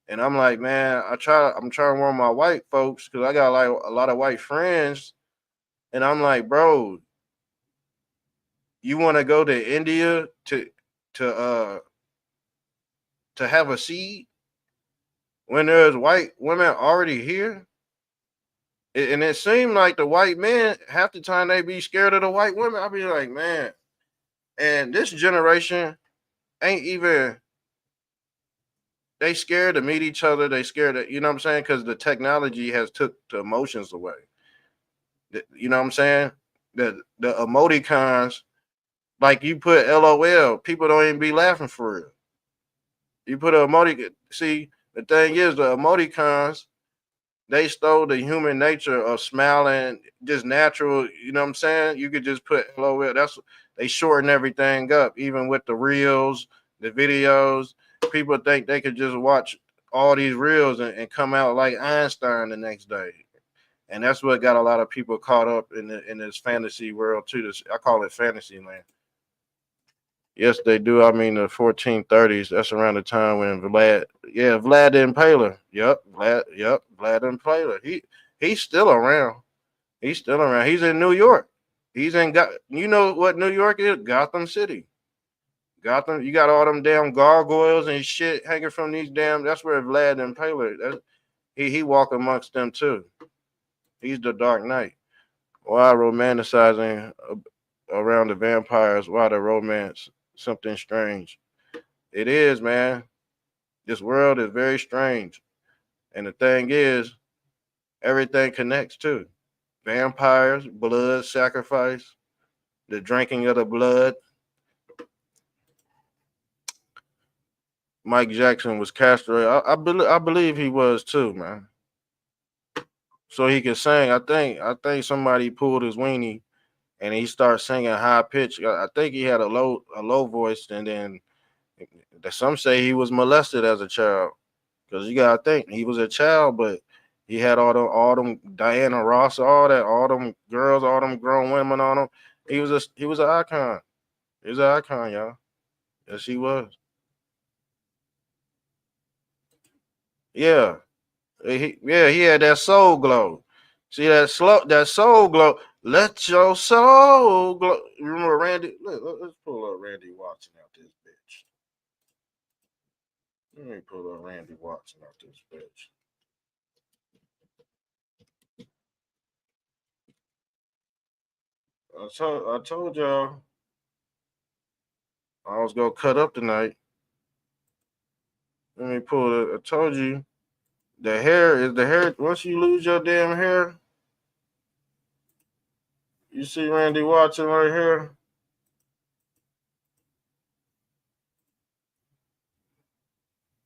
and I'm like, man, I'm trying to warn my white folks because I got like a lot of white friends, and I'm like, bro, you want to go to India to uh to have a seed when there's white women already here? And it seemed like the white men, half the time they be scared of the white women. I be like, man, and this generation ain't even, they scared to meet each other. They scared of, you know what I'm saying? Because the technology has took the emotions away. You know what I'm saying? The emoticons, like you put LOL, people don't even be laughing for real. You put an emoticon. See, the thing is, the emoticons, they stole the human nature of smiling, just natural. You know what I'm saying? You could just put LOL. They shorten everything up, even with the reels, the videos. People think they could just watch all these reels and come out like Einstein the next day. And that's what got a lot of people caught up in this fantasy world too. I call it fantasy land. Yes, they do. I mean, the 1430s. That's around the time when Vlad the Impaler. Vlad the Impaler. He's still around. He's still around. He's in New York. He's in you know what New York is? Gotham City. Gotham. You got all them damn gargoyles and shit hanging from these damn. That's where Vlad the Impaler. He walk amongst them too. He's the Dark Knight. Why romanticizing around the vampires? Why the romance? Something strange. It is, man. This world is very strange. And the thing is, everything connects too. Vampires, blood sacrifice, the drinking of the blood. Mike Jackson was castrated. I believe he was too, man. So he could sing. I think somebody pulled his weenie and he started singing high pitch. I think he had a low voice, and then some say he was molested as a child. Because you gotta think he was a child, but he had all them Diana Ross, all them girls, all them grown women on him. He was an icon. He was an icon, y'all. Yes, he was. Yeah. He had that soul glow. See that soul glow. Let your soul glow. Remember Randy? Let's pull up Randy Watson out this bitch. Let me pull up Randy Watson out this bitch. I told y'all I was gonna cut up tonight. Let me pull it. I told you the hair is the hair. Once you lose your damn hair, you see Randy Watson right here.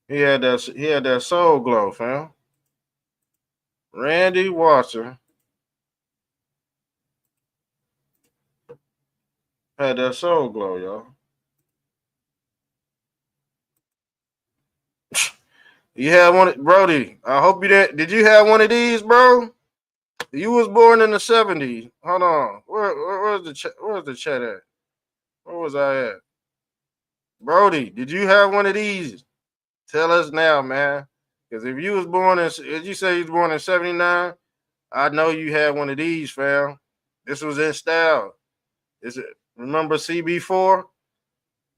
He had that soul glow, fam. Randy Watson had that soul glow, y'all. You had one, Brody. I hope you didn't. Did you have one of these, bro? You was born in the '70s. Hold on. Where's the chat at? Where was I at? Brody, did you have one of these? Tell us now, man. Because if you was born in, as you say, you was born in '79, I know you had one of these, fam. This was in style. Is it? Remember CB4?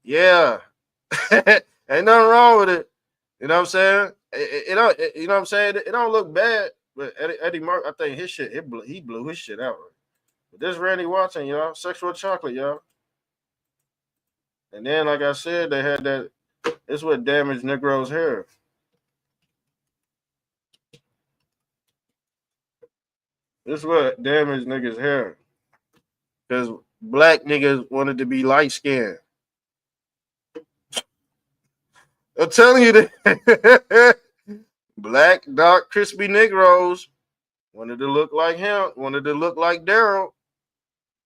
Yeah. Ain't nothing wrong with it. You know what I'm saying? You know what I'm saying? It don't look bad, but Eddie Murphy, I think his shit, he blew his shit out. But this Randy Watson, y'all, sexual chocolate, y'all. And then, like I said, they had that. It's what damaged Negro's hair. This is what damaged niggas' hair. Because black niggas wanted to be light skinned. I'm telling you that. Black, dark, crispy Negroes wanted to look like him, wanted to look like Daryl.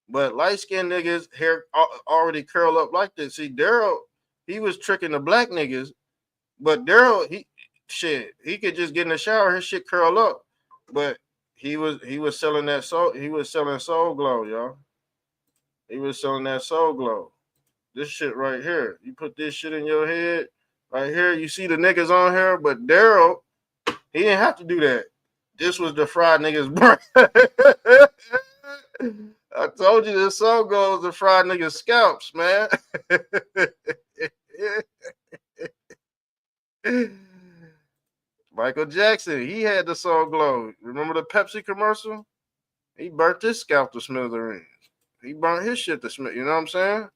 But light skinned niggas hair already curl up like this. See, Daryl, he was tricking the black niggas, but Daryl, he could just get in the shower, his shit curl up. But he was selling that he was selling soul glow, y'all. He was selling that soul glow. This shit right here. You put this shit in your head right here. You see the niggas on here, but Daryl, he didn't have to do that. This was the fried niggas brain. I told you this song goes to fried niggas scalps, man. Michael Jackson, he had the soul glow. Remember the Pepsi commercial? He burnt his scalp to smithereens. He burnt his shit to smith. You know what I'm saying?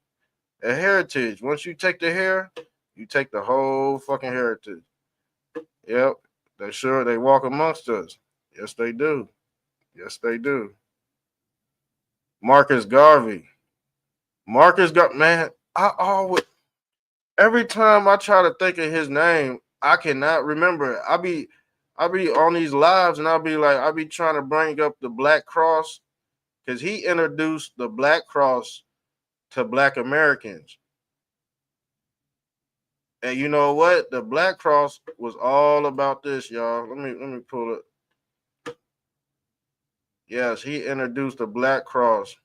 A heritage. Once you take the hair, you take the whole fucking heritage. Yep. They walk amongst us. Yes, they do. Yes, they do. Marcus Garvey. Man, I always every time I try to think of his name, I cannot remember it. I be on these lives and I be trying to bring up the Black Cross because he introduced the Black Cross to Black Americans. And you know what? The Black Cross was all about this, y'all. Let me pull it. Yes, he introduced the Black Cross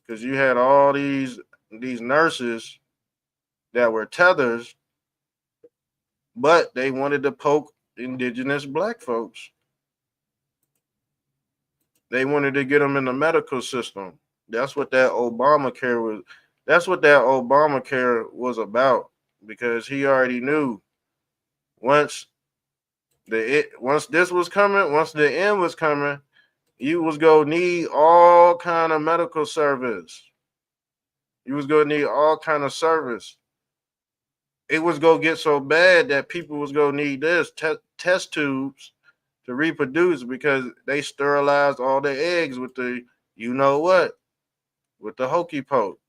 because you had all these nurses that were tethers, but they wanted to poke indigenous black folks. They wanted to get them in the medical system. That's what that Obamacare was. That's what that Obamacare was about because he already knew once once this was coming, once the end was coming, you was gonna need all kind of medical service. You was gonna need all kind of service. It was gonna get so bad that people was gonna need this test tubes to reproduce because they sterilized all the eggs with the you know what with the hokey poke.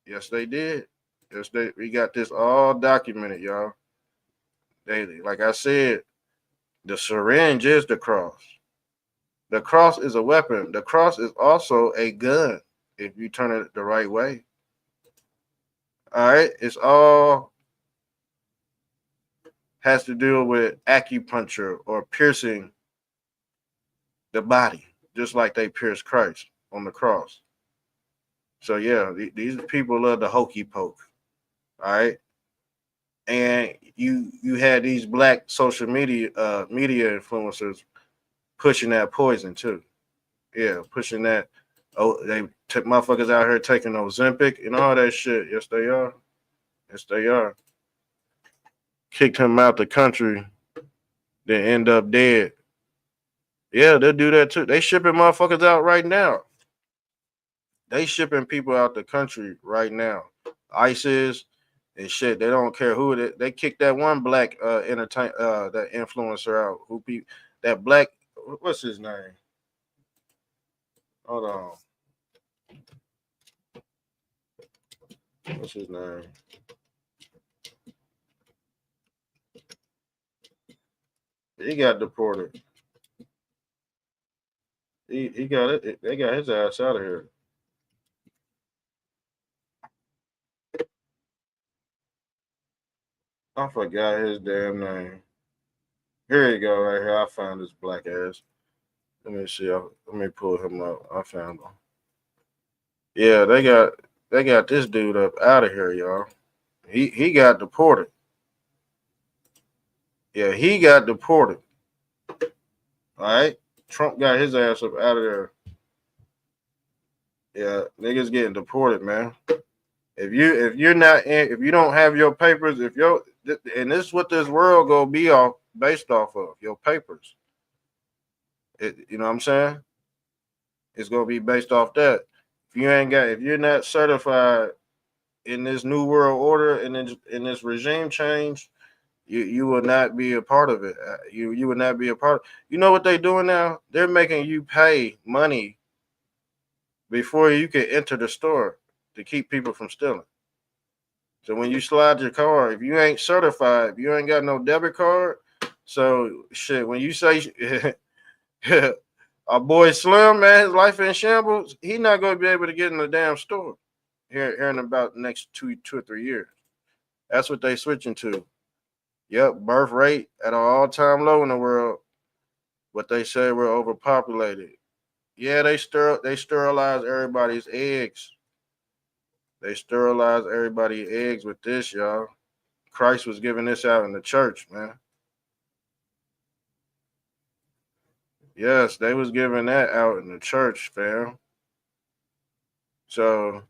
Yes, they did. Yes, we got this all documented, y'all. Like I said, the syringe is the cross. The cross is a weapon. The cross is also a gun if you turn it the right way. All right, it's all has to do with acupuncture or piercing the body, just like they pierced Christ on the cross. So yeah, these people love the hokey poke. All right, and you had these black social media influencers pushing that poison too. Yeah, pushing that. Oh, they took motherfuckers out here taking Ozempic and all that shit. Yes, they are. Yes, they are. Kicked him out the country, then end up dead. Yeah, they'll do that too. They shipping motherfuckers out right now. They shipping people out the country right now. ISIS and shit. They don't care who it is. They kicked that one black that influencer out. That black, what's his name? Hold on. What's his name? He got deported. He got it. They got his ass out of here. I forgot his damn name. Here you go, right here. I found this black ass. Let me see. Let me pull him up. I found him. Yeah, they got this dude up out of here, y'all. He got deported. Yeah, he got deported. All right, Trump got his ass up out of there. Yeah, niggas getting deported, man. If you don't have your papers, and this is what this world gonna be based off of your papers. You know what I'm saying? It's gonna be based off that. If you're not certified in this new world order and in this regime change, you will not be a part of it. You would not be a part. You know what they're doing now? They're making you pay money before you can enter the store to keep people from stealing. So when you slide your car, if you ain't certified, if you ain't got no debit card, so shit. When you say our boy Slim, man, his life in shambles, he not going to be able to get in the damn store here in about the next 2 or 3 years. That's what they switching to. Yep, birth rate at an all-time low in the world. But they say we're overpopulated. Yeah, they sterilize everybody's eggs. They sterilize everybody's eggs with this, y'all. Christ was giving this out in the church, man. Yes, they was giving that out in the church, fam. So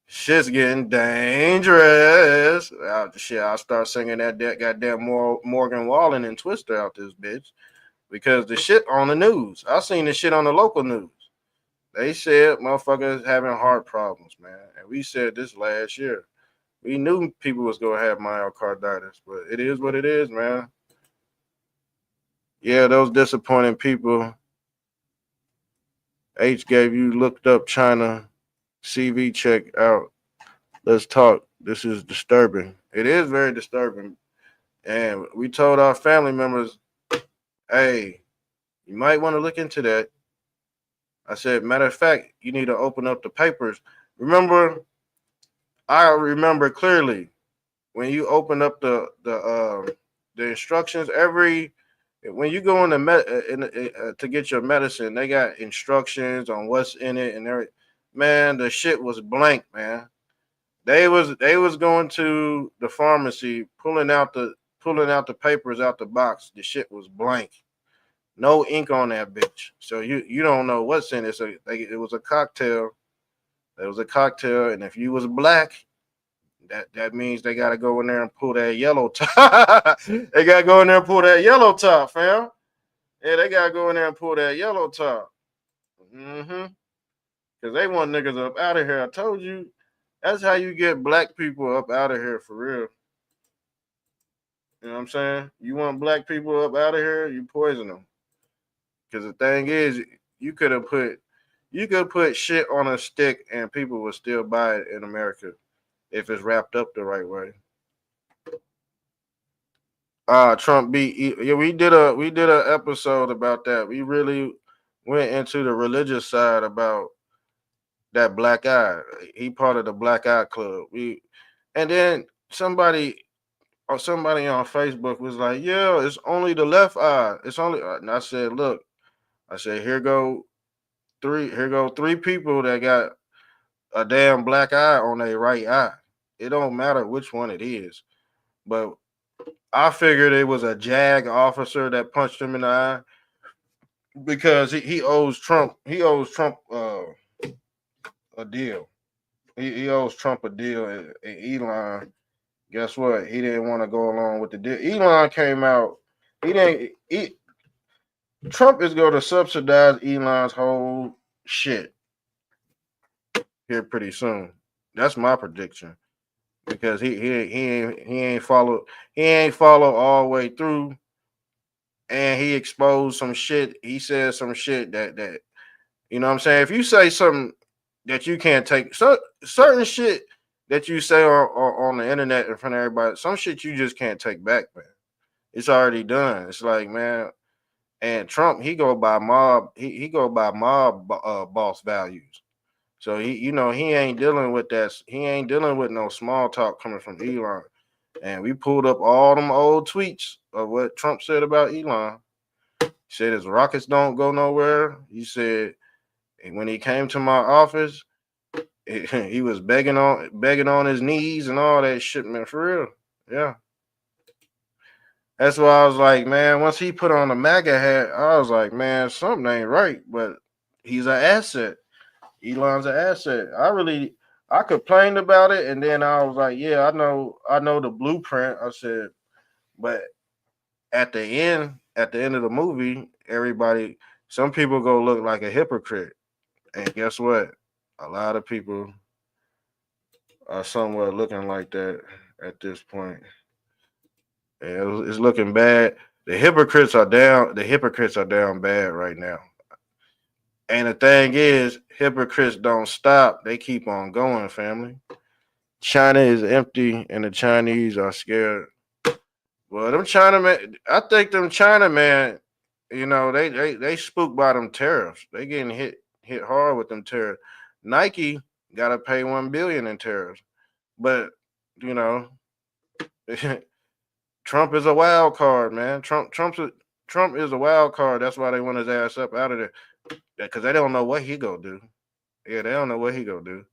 shit's getting dangerous. I'll start singing that goddamn Morgan Wallen and Twister out this bitch because the shit on the news. I seen the shit on the local news. They said motherfuckers having heart problems, man. And we said this last year. We knew people was gonna have myocarditis, but it is what it is, man. Yeah, those disappointing people. H gave you looked up China CV check out. Let's talk. This is disturbing. It is very disturbing. And we told our family members, hey, you might want to look into that. I said, matter of fact, you need to open up the papers. I remember clearly when you open up the instructions. When you go to get your medicine, they got instructions on what's in it and everything. Man, the shit was blank, man. They was going to the pharmacy, pulling out the papers out the box. The shit was blank. No ink on that bitch. So you don't know what's in it. So it was a cocktail. It was a cocktail, and if you was black, that means they gotta go in there and pull that yellow top. They gotta go in there and pull that yellow top, fam. Yeah, they gotta go in there and pull that yellow top. Mm-hmm. Because they want niggas up out of here. I told you, that's how you get black people up out of here for real. You know what I'm saying? You want black people up out of here, you poison them. Because the thing is, you could put shit on a stick and people would still buy it in America if it's wrapped up the right way. Trump beat. Yeah, we did a episode about that. We really went into the religious side about that black eye. He part of the black eye club. And then somebody on Facebook was like, "Yeah, it's only the left eye. It's only." And I said, "Look, I said here go three people that got a damn black eye on their right eye. It don't matter which one it is, but I figured it was a JAG officer that punched him in the eye. because he owes Trump a deal. He owes Trump a deal. And Elon, guess what? He didn't want to go along with the deal. Elon came out. He didn't. Trump is going to subsidize Elon's whole shit here pretty soon. That's my prediction because he ain't follow all the way through, and he exposed some shit. He said some shit that you know what I'm saying. If you say something that you can't take, certain shit that you say on the internet in front of everybody, some shit you just can't take back, man. It's already done. It's like, man, and Trump, he go by mob boss values. So he ain't dealing with that. He ain't dealing with no small talk coming from Elon. And we pulled up all them old tweets of what Trump said about Elon. He said his rockets don't go nowhere. He said when he came to my office, he was begging on his knees and all that shit, man. For real, yeah. That's why I was like, man, once he put on the MAGA hat, I was like, man, something ain't right. But he's an asset. Elon's an asset. I complained about it, and then I was like, yeah, I know the blueprint. I said, but at the end of the movie, some people go look like a hypocrite. And guess what? A lot of people are somewhat looking like that at this point. And it's looking bad. The hypocrites are down. The hypocrites are down bad right now. And the thing is, hypocrites don't stop. They keep on going, family. China is empty and the Chinese are scared. Well, them Chinamen, I think them Chinamen, they spooked by them tariffs. They getting hit hard with them tariffs. Nike gotta pay $1 billion in tariffs. But, you know, Trump is a wild card, man. Trump is a wild card. That's why they want his ass up out of there. Because they don't know what he gonna do. Yeah, they don't know what he gonna do.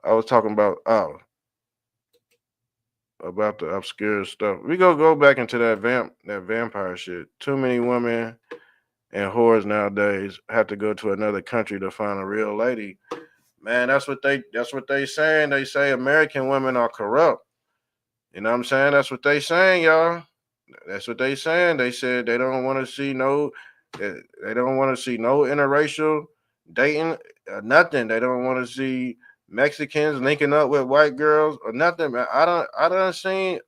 I was talking about the obscure stuff. We go back into that vampire shit. Too many women and whores nowadays have to go to another country to find a real lady. Man, that's what they saying. They say American women are corrupt. You know what I'm saying? That's what they saying, y'all. That's what they saying. They said they don't want to see they don't want to see no interracial dating, nothing. They don't want to see Mexicans linking up with white girls or nothing, man. I don't seen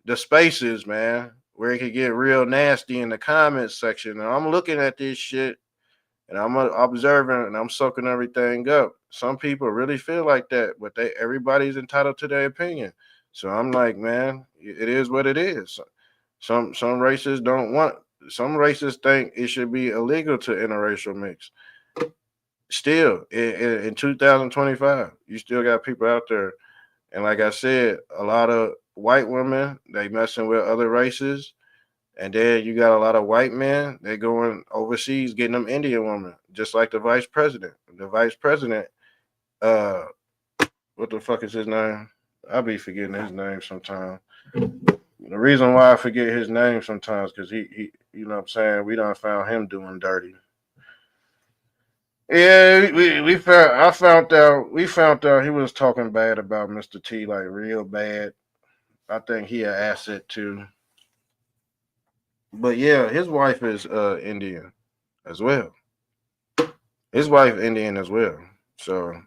the spaces, man, where it could get real nasty in the comments section. And I'm looking at this shit and I'm observing and I'm soaking everything up. Some people really feel like that, but everybody's entitled to their opinion. So I'm like, man, it is what it is. Some races don't want. Some races think it should be illegal to interracial mix. Still, in 2025, you still got people out there, and like I said, a lot of white women they messing with other races, and then you got a lot of white men they going overseas getting them Indian women, just like the vice president. The vice president, uh, what the fuck is his name? I'll be forgetting his name sometimes. The reason why I forget his name sometimes because he you know what I'm saying, we done found him doing dirty. Yeah, we found out he was talking bad about Mr. T like real bad. I think he an asset too. But yeah, his wife is Indian as well. His wife Indian as well. So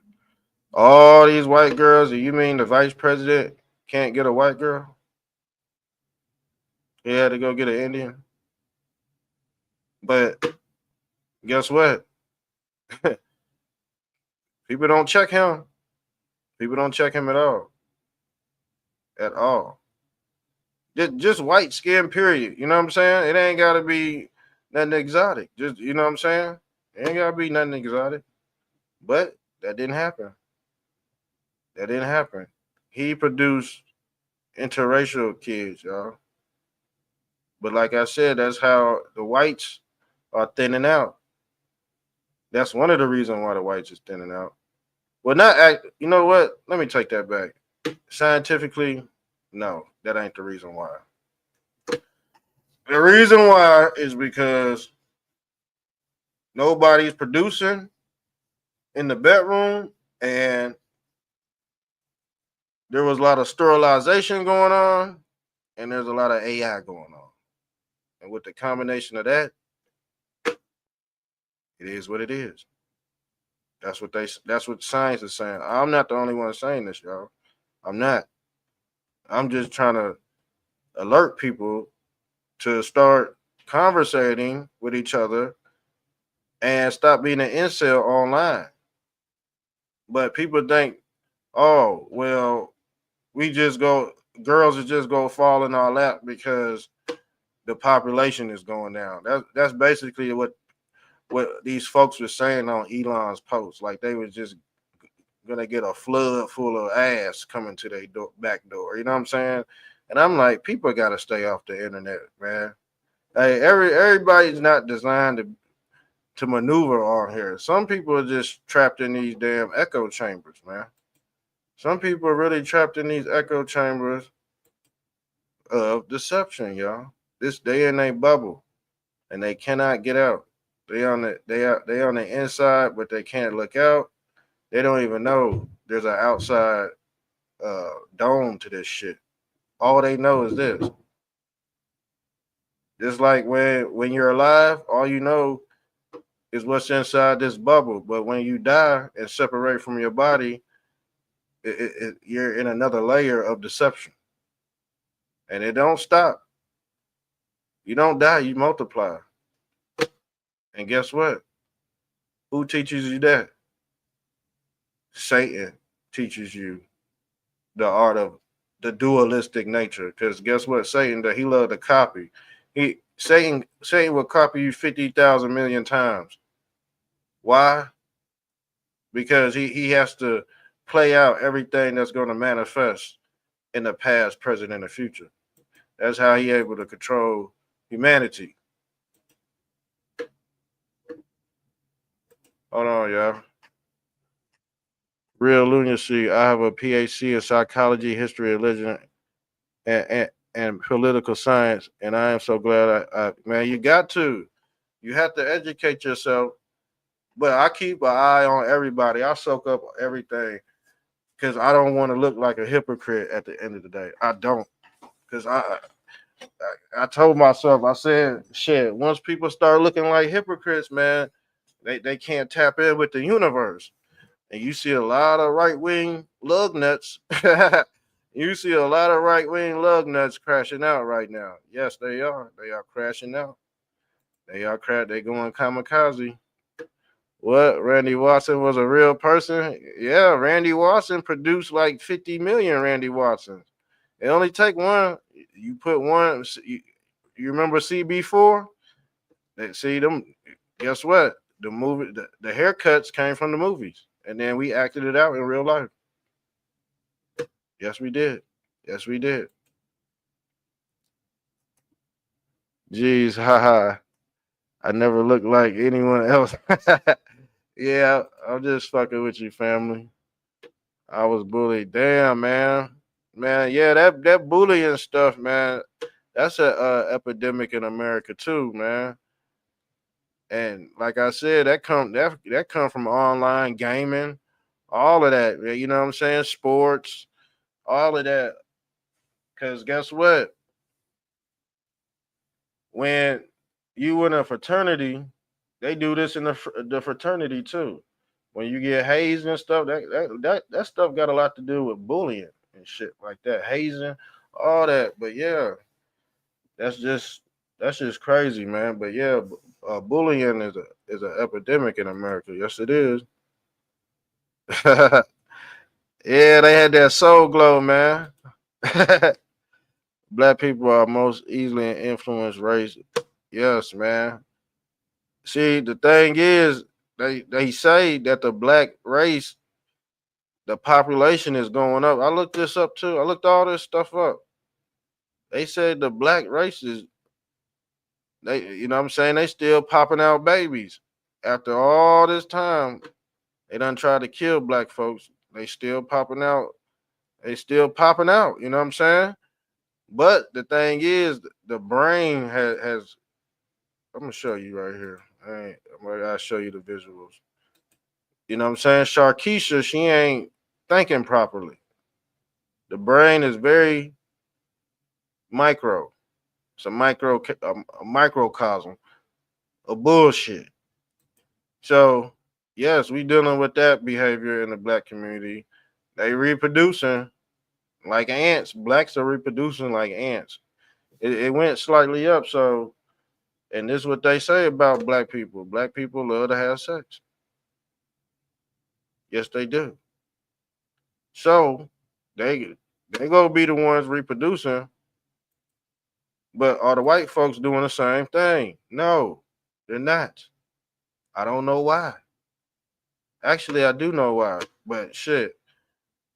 all these white girls, you mean the vice president can't get a white girl? He had to go get an Indian. But guess what? People don't check him. People don't check him at all. At all. Just white skin, period. You know what I'm saying? It ain't gotta be nothing exotic. Just you know what I'm saying? It ain't gotta be nothing exotic. But that didn't happen. That didn't happen. He produced interracial kids, y'all. But like I said, that's how the whites are thinning out. That's one of the reasons why the whites is thinning out. Well, not act. You know what? Let me take that back. Scientifically, no, that ain't the reason why. The reason why is because Nobody's producing in the bedroom, and there was a lot of sterilization going on, and there's a lot of AI going on. And with the combination of that, it is what it is. That's what science is saying. I'm not the only one saying this, y'all. I'm not. I'm just trying to alert people to start conversating with each other and stop being an incel online. But people think, oh, well, we just go, girls are just go fall in our lap because the population is going down. That's basically what these folks were saying on Elon's post. Like they was just gonna get a flood full of ass coming to their back door. You know what I'm saying? And I'm like, people gotta stay off the internet, man. Hey, everybody's not designed to maneuver on here. Some people are just trapped in these damn echo chambers, man. Some people are really trapped in these echo chambers of deception, y'all. They in a bubble and they cannot get out. They on the inside, but they can't look out. They don't even know there's an outside dome to this shit. All they know is this. Just like when you're alive, all you know is what's inside this bubble. But when you die and separate from your body, you're in another layer of deception, and it don't stop. You don't die, you multiply. And guess what? Who teaches you that? Satan teaches you the art of the dualistic nature. Because guess what? Satan, that he loved to copy. Satan will copy you 50,000 million times. Why? Because he has to play out everything that's going to manifest in the past, present, and the future. That's how he able to control humanity. Hold on, y'all. Real lunacy. I have a PhD in psychology, history, religion, and political science, and I am so glad man, you have to educate yourself. But I keep an eye on everybody. I soak up everything because I don't want to look like a hypocrite at the end of the day. I don't, because I told myself, I said, shit, once people start looking like hypocrites, man, they can't tap in with the universe. And you see a lot of right wing lug nuts. You see a lot of right wing lug nuts crashing out right now. Yes, they are. They are crashing out. They going kamikaze. What? Randy Watson was a real person? Yeah, Randy Watson produced like 50 million Randy Watsons. It only take one. You put one. You remember CB4? See them. Guess what? The haircuts came from the movies, and then we acted it out in real life. Yes, we did. Yes, we did. Jeez, haha. I never looked like anyone else. Yeah, I'm just fucking with you, family. I was bullied. Damn, man. Man, yeah, that bullying stuff, man. That's a epidemic in America too, man. And like I said, that come from online gaming, all of that. You know what I'm saying? Sports, all of that. Cause guess what? When you in a fraternity, they do this in the fraternity too. When you get hazed and stuff, that stuff got a lot to do with bullying and shit like that, hazing, all that. But yeah, that's just that's just crazy, man. But yeah, bullying is an epidemic in America. Yes, it is. Yeah, they had that soul glow, man. Black people are most easily influenced race. Yes, man. See, the thing is, they say that the black race, the population is going up. I looked this up too. I looked all this stuff up. They said the black race is you know what I'm saying, they still popping out babies. After all this time, they done tried to kill black folks. They still popping out. They still popping out. You know what I'm saying? But the thing is, the brain has I'm gonna show you right here. I gotta show you the visuals. You know what I'm saying? Sharkeisha, she ain't thinking properly. The brain is very micro. It's a microcosm of bullshit. So yes, we dealing with that behavior in the black community. They reproducing like ants. Blacks are reproducing like ants. It went slightly up. So, and this is what they say about black people. Black people love to have sex. Yes, they do. So they gonna be the ones reproducing, but are the white folks doing the same thing? No, they're not. I don't know why. Actually, I do know why, but shit,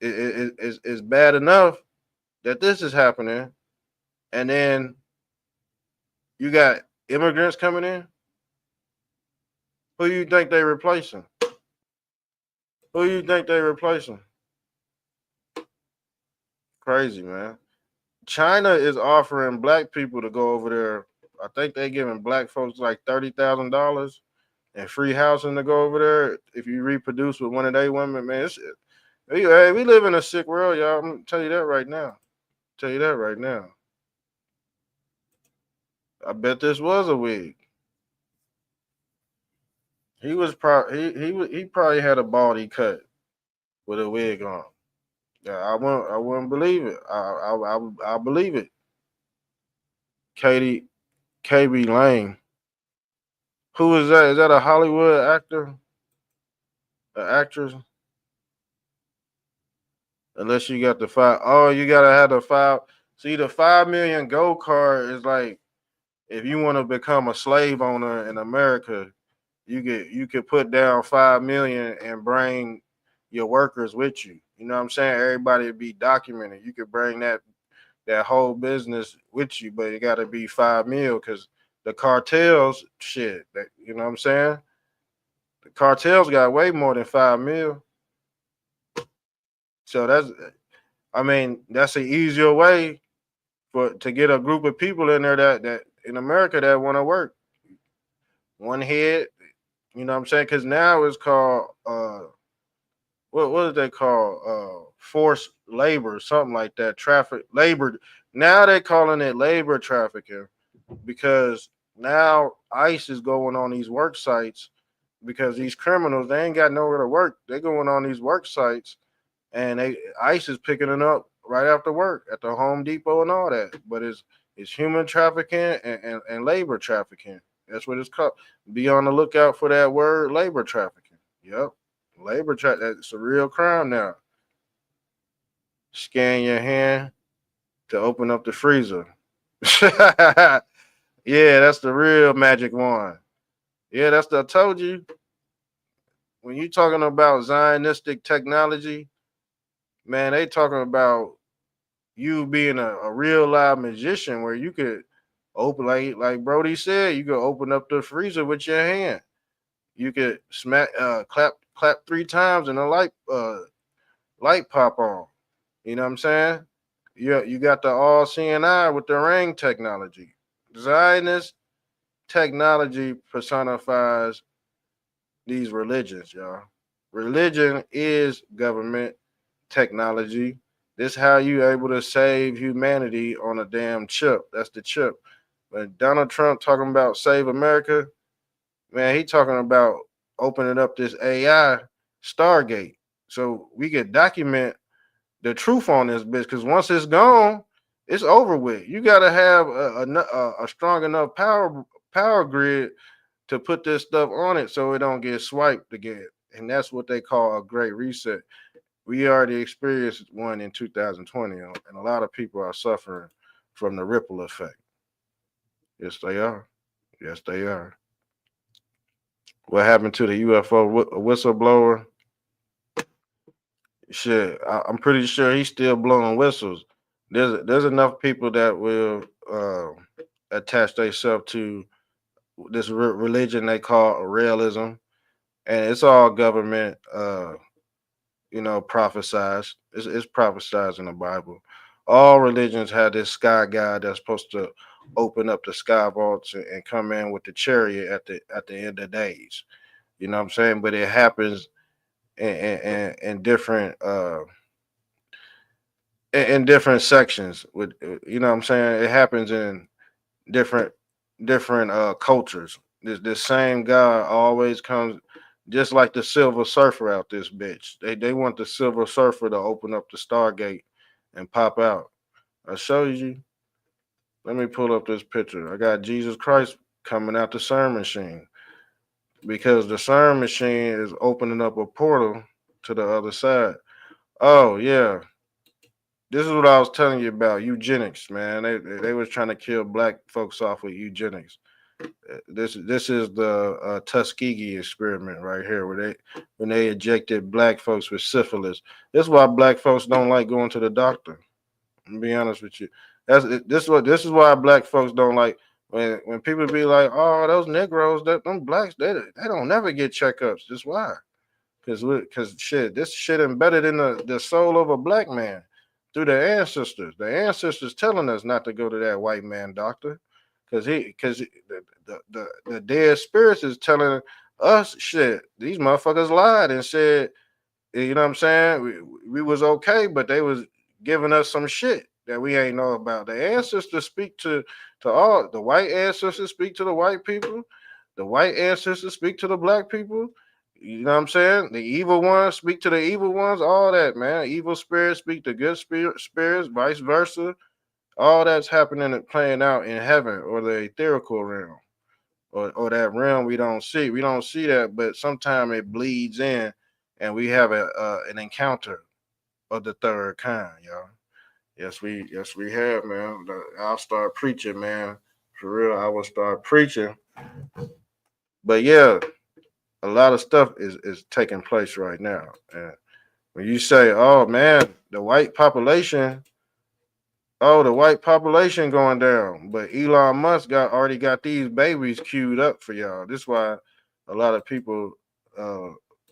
it's bad enough that this is happening, and then you got immigrants coming in. Who you think they replacing? Who you think they replacing? Crazy, man. China is offering black people to go over there. I think they giving black folks like $30,000 and free housing to go over there if you reproduce with one of their women. Man, hey, we live in a sick world, y'all. I'm gonna tell you that right now. Tell you that right now. I bet this was a wig. He was he probably had a baldy cut with a wig on. Yeah, I wouldn't believe it. I believe it. Katie KB Lane. Who is that? Is that a Hollywood actor? An actress? Unless you got the five. Oh, you gotta have the five. See, the 5 million gold card is like if you want to become a slave owner in America, you could put down 5 million and bring your workers with you. You know what I'm saying? Everybody would be documented. You could bring that whole business with you, but it got to be 5 mil because the cartels, shit. That, you know what I'm saying? The cartels got way more than 5 mil. So I mean, that's an easier way for to get a group of people in there that in America that want to work. One head, you know what I'm saying? Because now it's called what is they call forced labor, something like that. Traffic labor. Now they're calling it labor trafficking because now ICE is going on these work sites because these criminals they ain't got nowhere to work. They're going on these work sites and ICE is picking it up right after work at the Home Depot and all that. But it's human trafficking and labor trafficking. That's what it's called. Be on the lookout for that word, labor trafficking. Yep, that's a real crime now. Scan your hand to open up the freezer. Yeah, that's the real magic wand. Yeah, I told you. When you talking about Zionistic technology, man, they talking about you being a real live magician where you could open like Brody said, you could open up the freezer with your hand. You could clap 3 times and a light pop on. You know what I'm saying? You got the all seeing eye with the ring technology. Zionist technology personifies these religions, y'all. Religion is government technology. This how you able to save humanity on a damn chip. That's the chip. When Donald Trump talking about save America, man, he talking about opening up this AI Stargate so we could document the truth on this bitch. Because once it's gone, it's over with. You got to have a strong enough power grid to put this stuff on it so it don't get swiped again. And that's what they call a great reset. We already experienced one in 2020, and a lot of people are suffering from the ripple effect. Yes, they are. Yes, they are. What happened to the UFO whistleblower? Shit, I'm pretty sure he's still blowing whistles. There's enough people that will attach themselves to this religion they call realism, and it's all government. Prophesized. It's prophesized in the Bible. All religions have this sky god that's supposed to open up the sky vaults and come in with the chariot at the end of days. You know what I'm saying? But it happens in different in different sections. With you know what I'm saying? It happens in different cultures. This same guy always comes, just like the Silver Surfer out this bitch. They want the Silver Surfer to open up the Stargate and pop out. I show you. Let me pull up this picture. I got Jesus Christ coming out the CERN machine because the CERN machine is opening up a portal to the other side. Oh yeah, this is what I was telling you about eugenics, man. They was trying to kill black folks off with eugenics. This is the Tuskegee experiment right here, where when they ejected black folks with syphilis. This is why black folks don't like going to the doctor. I'm be honest with you. This is why black folks don't like when people be like, oh, those Negroes, them blacks, they don't never get checkups. Just why? Because shit, this shit embedded in the soul of a black man through their ancestors. The ancestors telling us not to go to that white man doctor, because the dead spirits is telling us shit. These motherfuckers lied and said, you know what I'm saying? We was okay, but they was giving us some shit that we ain't know about. The ancestors speak to all the white ancestors speak to the white people. The white ancestors speak to the black people. You know what I'm saying? The evil ones speak to the evil ones. All that, man. Evil spirits speak to good spirits, vice versa. All that's happening and playing out in heaven or the etherical realm. Or that realm we don't see. We don't see that, but sometimes it bleeds in, and we have an encounter of the third kind, y'all. Yes we have, man. I'll start preaching, man. For real, I will start preaching. But yeah, a lot of stuff is taking place right now. And when you say, "Oh man, the white population going down," but Elon Musk already got these babies queued up for y'all. This is why a lot of people uh,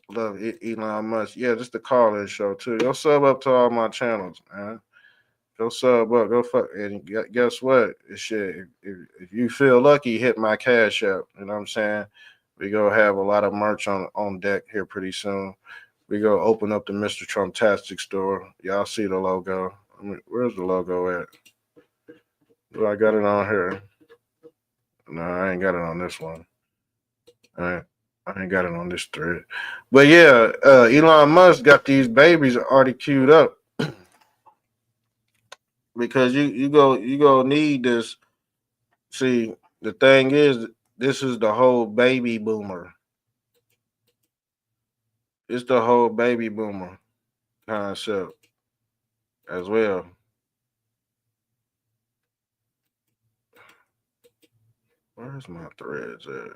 love Elon Musk. Yeah, just the call-in show too. Go sub up to all my channels, man. Go sub up. Go fuck. And guess what? Shit. If you feel lucky, hit my cash app. You know what I'm saying? We gonna have a lot of merch on deck here pretty soon. We go open up the Mr. Trumptastic store. Y'all see the logo. I mean, where's the logo at? Do I got it on here? No, I ain't got it on this one. I ain't got it on this thread. But yeah, Elon Musk got these babies already queued up because you go need this. See, the thing is, this is the whole baby boomer. It's the whole baby boomer concept as well. Where's my threads at?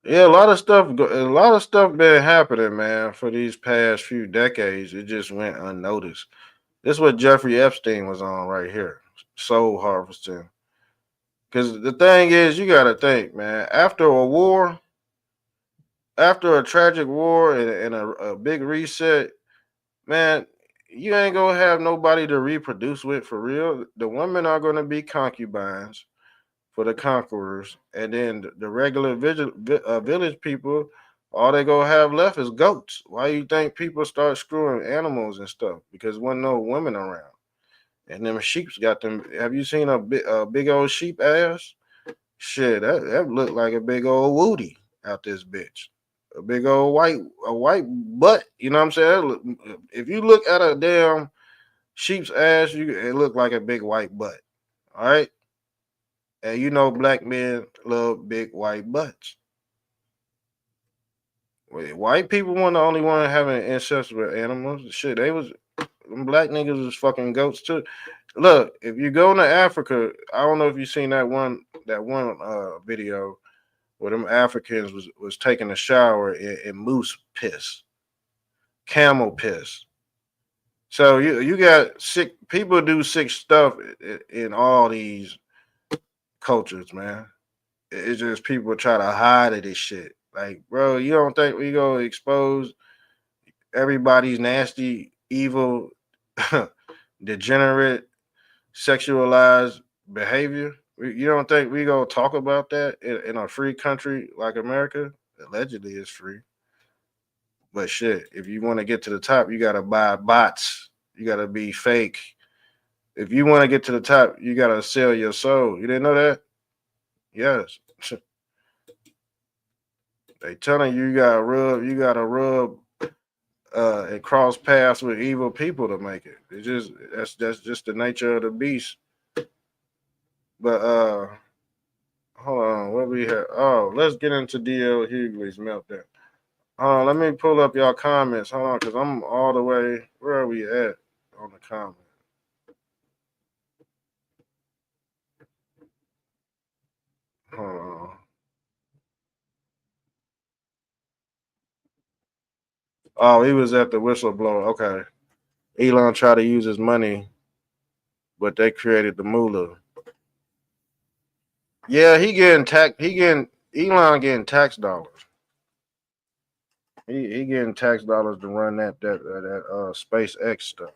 Yeah, a lot of stuff been happening, man, for these past few decades. It just went unnoticed. This is what Jeffrey Epstein was on right here, soul harvesting. Because the thing is, you got to think, man. After a tragic war and a big reset, man, you ain't gonna have nobody to reproduce with for real. The women are gonna be concubines for the conquerors, and then the regular village people, all they gonna have left is goats. Why you think people start screwing animals and stuff? Because wasn't no women around, and them sheep's got them. Have you seen a big old sheep ass? Shit, that looked like a big old woody out this bitch. A big old white butt. You know what I'm saying? If you look at a damn sheep's ass, it look like a big white butt. All right. And you know black men love big white butts. White people weren't the only one having incest with animals. Shit, them black niggas was fucking goats too. Look, if you go into Africa, I don't know if you seen that one video where them Africans was taking a shower in moose piss, camel piss. So you got sick people do sick stuff in all these cultures, man. It's just people try to hide it and shit. Like, bro, you don't think we gonna expose everybody's nasty, evil, degenerate, sexualized behavior. You don't think we gonna talk about that in a free country like America? Allegedly, it's free. But shit, if you want to get to the top, you gotta buy bots. You gotta be fake. If you want to get to the top, you gotta sell your soul. You didn't know that? Yes. They telling you you gotta rub and cross paths with evil people to make it. It's just that's just the nature of the beast. But hold on, what we have? Oh, let's get into DL Hughley's meltdown. Let me pull up y'all comments. Hold on, cause I'm all the way. Where are we at on the comment? Hold on. Oh, he was at the whistleblower. Okay. Elon tried to use his money, but they created the moolah. Yeah, he getting tax. He getting Elon getting tax dollars. He getting tax dollars to run that SpaceX stuff.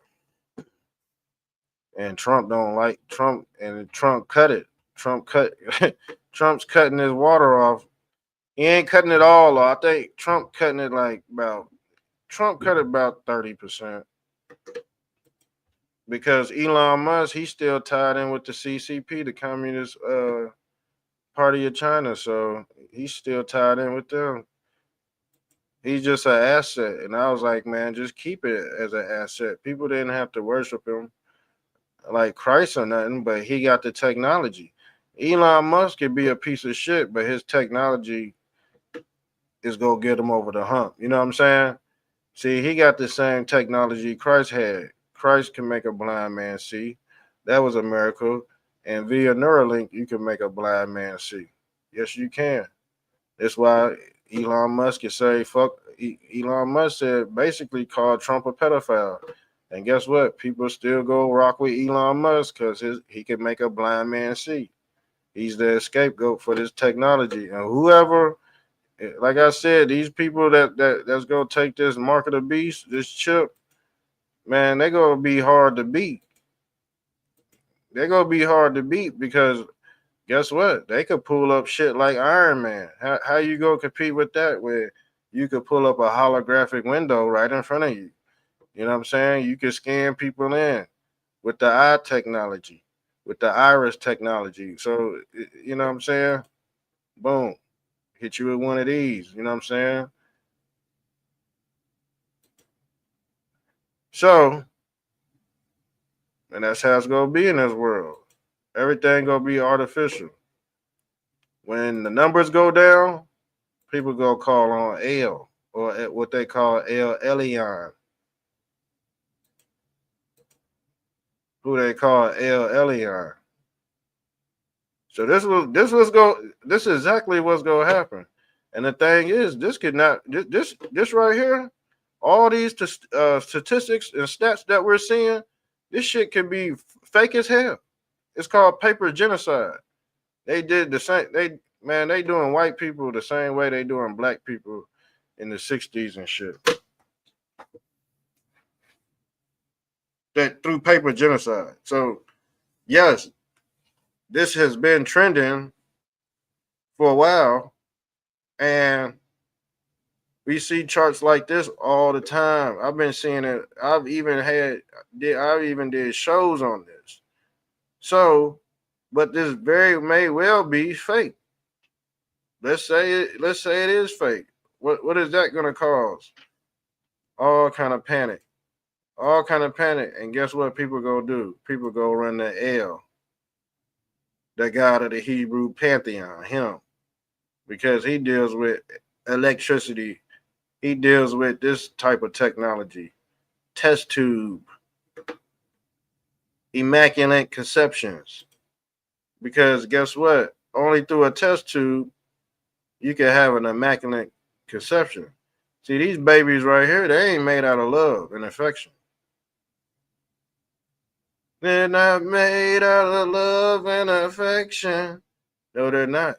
And Trump don't like Trump, and Trump cut it. Trump cut. Trump's cutting his water off. He ain't cutting it all off. I think Trump cutting it like about. Trump cut it about 30% because Elon Musk he's still tied in with the CCP, the Communist Party of China. So he's still tied in with them. He's just an asset. And I was like, man, just keep it as an asset. People didn't have to worship him like Christ or nothing, but he got the technology. Elon Musk could be a piece of shit, but his technology is gonna get him over the hump. You know what I'm saying? See, he got the same technology Christ had. Christ can make a blind man see. That was a miracle. And via Neuralink, you can make a blind man see. Yes, you can. That's why Elon Musk can say, fuck. Elon Musk said basically called Trump a pedophile. And guess what? People still go rock with Elon Musk because he can make a blind man see. He's the scapegoat for this technology. And whoever, like I said, these people that's gonna take this mark of the beast, this chip, man, they're gonna be hard to beat. They're gonna be hard to beat because guess what? They could pull up shit like Iron Man. How you go compete with that where you could pull up a holographic window right in front of you? You know what I'm saying? You could scan people in with the eye technology, with the iris technology. So you know what I'm saying? Boom. Hit you with one of these. You know what I'm saying? So, and that's how it's gonna be in this world. Everything gonna be artificial. When the numbers go down, people go call on L or what they call El Elyon, who they call El Elyon. So this is exactly what's gonna happen. And the thing is, this could not this right here, all these statistics and stats that we're seeing, this shit can be fake as hell. It's called paper genocide. They did the same. They doing white people the same way they doing black people in the '60s and shit. That through paper genocide. So yes, this has been trending for a while, and we see charts like this all the time. I've been seeing it. I even did shows on this. So, but this very may well be fake. Let's say it is fake. What is that gonna cause? All kind of panic. All kind of panic. And guess what people go do? People go run the L, the god of the Hebrew pantheon, him. Because he deals with electricity. He deals with this type of technology. Test tube. Immaculate conceptions. Because guess what? Only through a test tube you can have an immaculate conception. See, these babies right here, they ain't made out of love and affection. They're not made out of love and affection. No, they're not.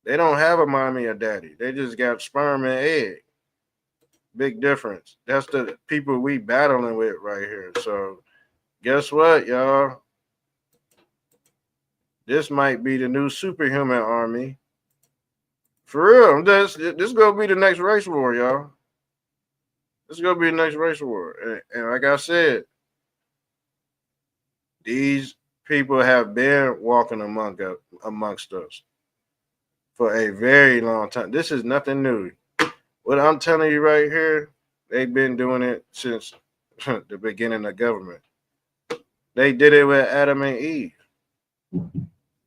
They don't have a mommy or daddy. They just got sperm and egg. Big difference. That's the people we battling with right here. So guess what, y'all? This might be the new superhuman army. For real, this gonna be the next race war, y'all. This is gonna be the next race war, and like I said, these people have been walking amongst us for a very long time. This is nothing new. What I'm telling you right here, they've been doing it since the beginning of government. They did it with Adam and Eve.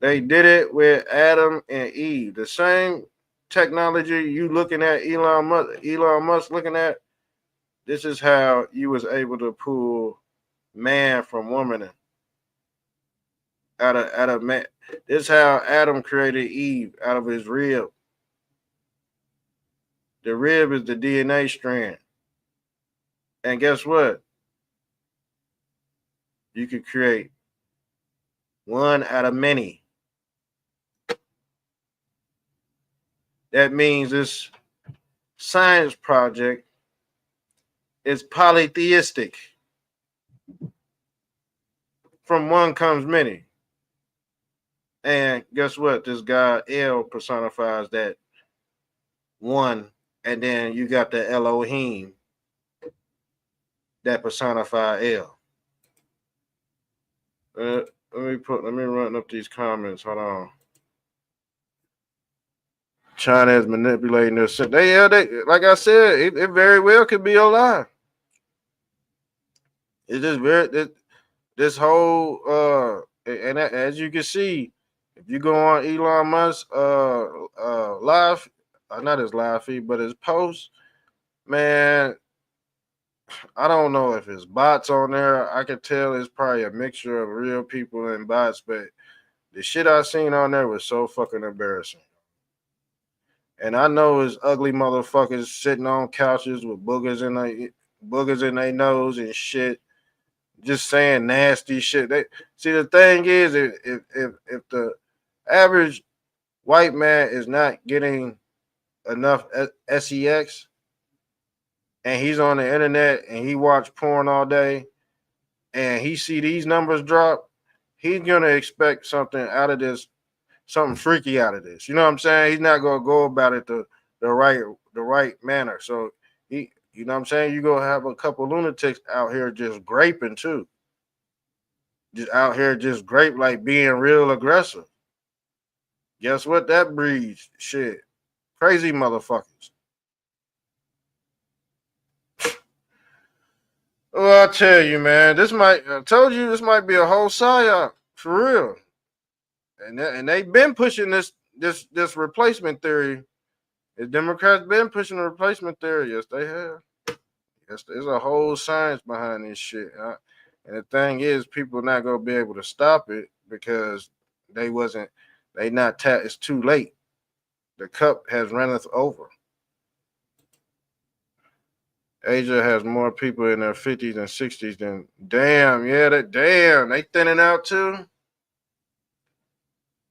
They did it with Adam and Eve. The same technology you looking at Elon Musk looking at. This is how you was able to pull man from woman out of man. This is how Adam created Eve out of his rib. The rib is the DNA strand. And guess what? You could create one out of many. That means this science project is polytheistic. From one comes many. And guess what? This guy El personifies that one, and then you got the Elohim that personify El. Let me run up these comments. Hold on. China is manipulating this. They like I said, it very well could be a lie. It's just this whole and as you can see, if you go on Elon Musk live, not his live feed, but his post, man, I don't know if it's bots on there. I can tell it's probably a mixture of real people and bots, but the shit I seen on there was so fucking embarrassing. And I know it's ugly motherfuckers sitting on couches with boogers in their nose and shit, just saying nasty shit. See, the thing is, if the average white man is not getting enough sex, and he's on the internet and he watch porn all day, and he see these numbers drop, he's gonna expect something out of this, something freaky out of this. You know what I'm saying? He's not gonna go about it the right manner. So he, you know what I'm saying? You gonna have a couple lunatics out here just graping too. Just out here just grape, like being real aggressive. Guess what? That breeds shit. Crazy motherfuckers. Well, I tell you, man, I told you this might be a whole psyop for real. And they've been pushing this replacement theory. The Democrats been pushing the replacement theory. Yes, they have. Yes, there's a whole science behind this shit. And the thing is, people not gonna be able to stop it because it's too late. The cup has runneth over. Asia has more people in their 50s and 60s than they thinning out too.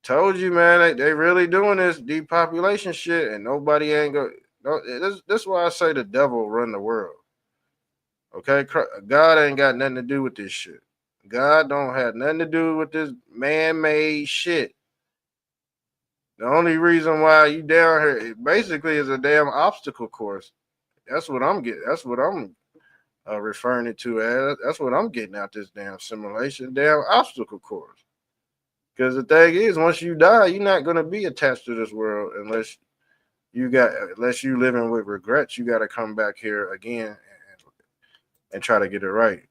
Told you, man, they really doing this depopulation shit, and nobody ain't go. No, this is why I say the devil run the world. Okay, God ain't got nothing to do with this shit. God don't have nothing to do with this man-made shit. The only reason why you down here basically is a damn obstacle course. That's what I'm getting. That's what I'm referring it to as. That's what I'm getting out this damn simulation, damn obstacle course. Because the thing is, once you die, you're not gonna be attached to this world unless you living with regrets. You got to come back here again and try to get it right.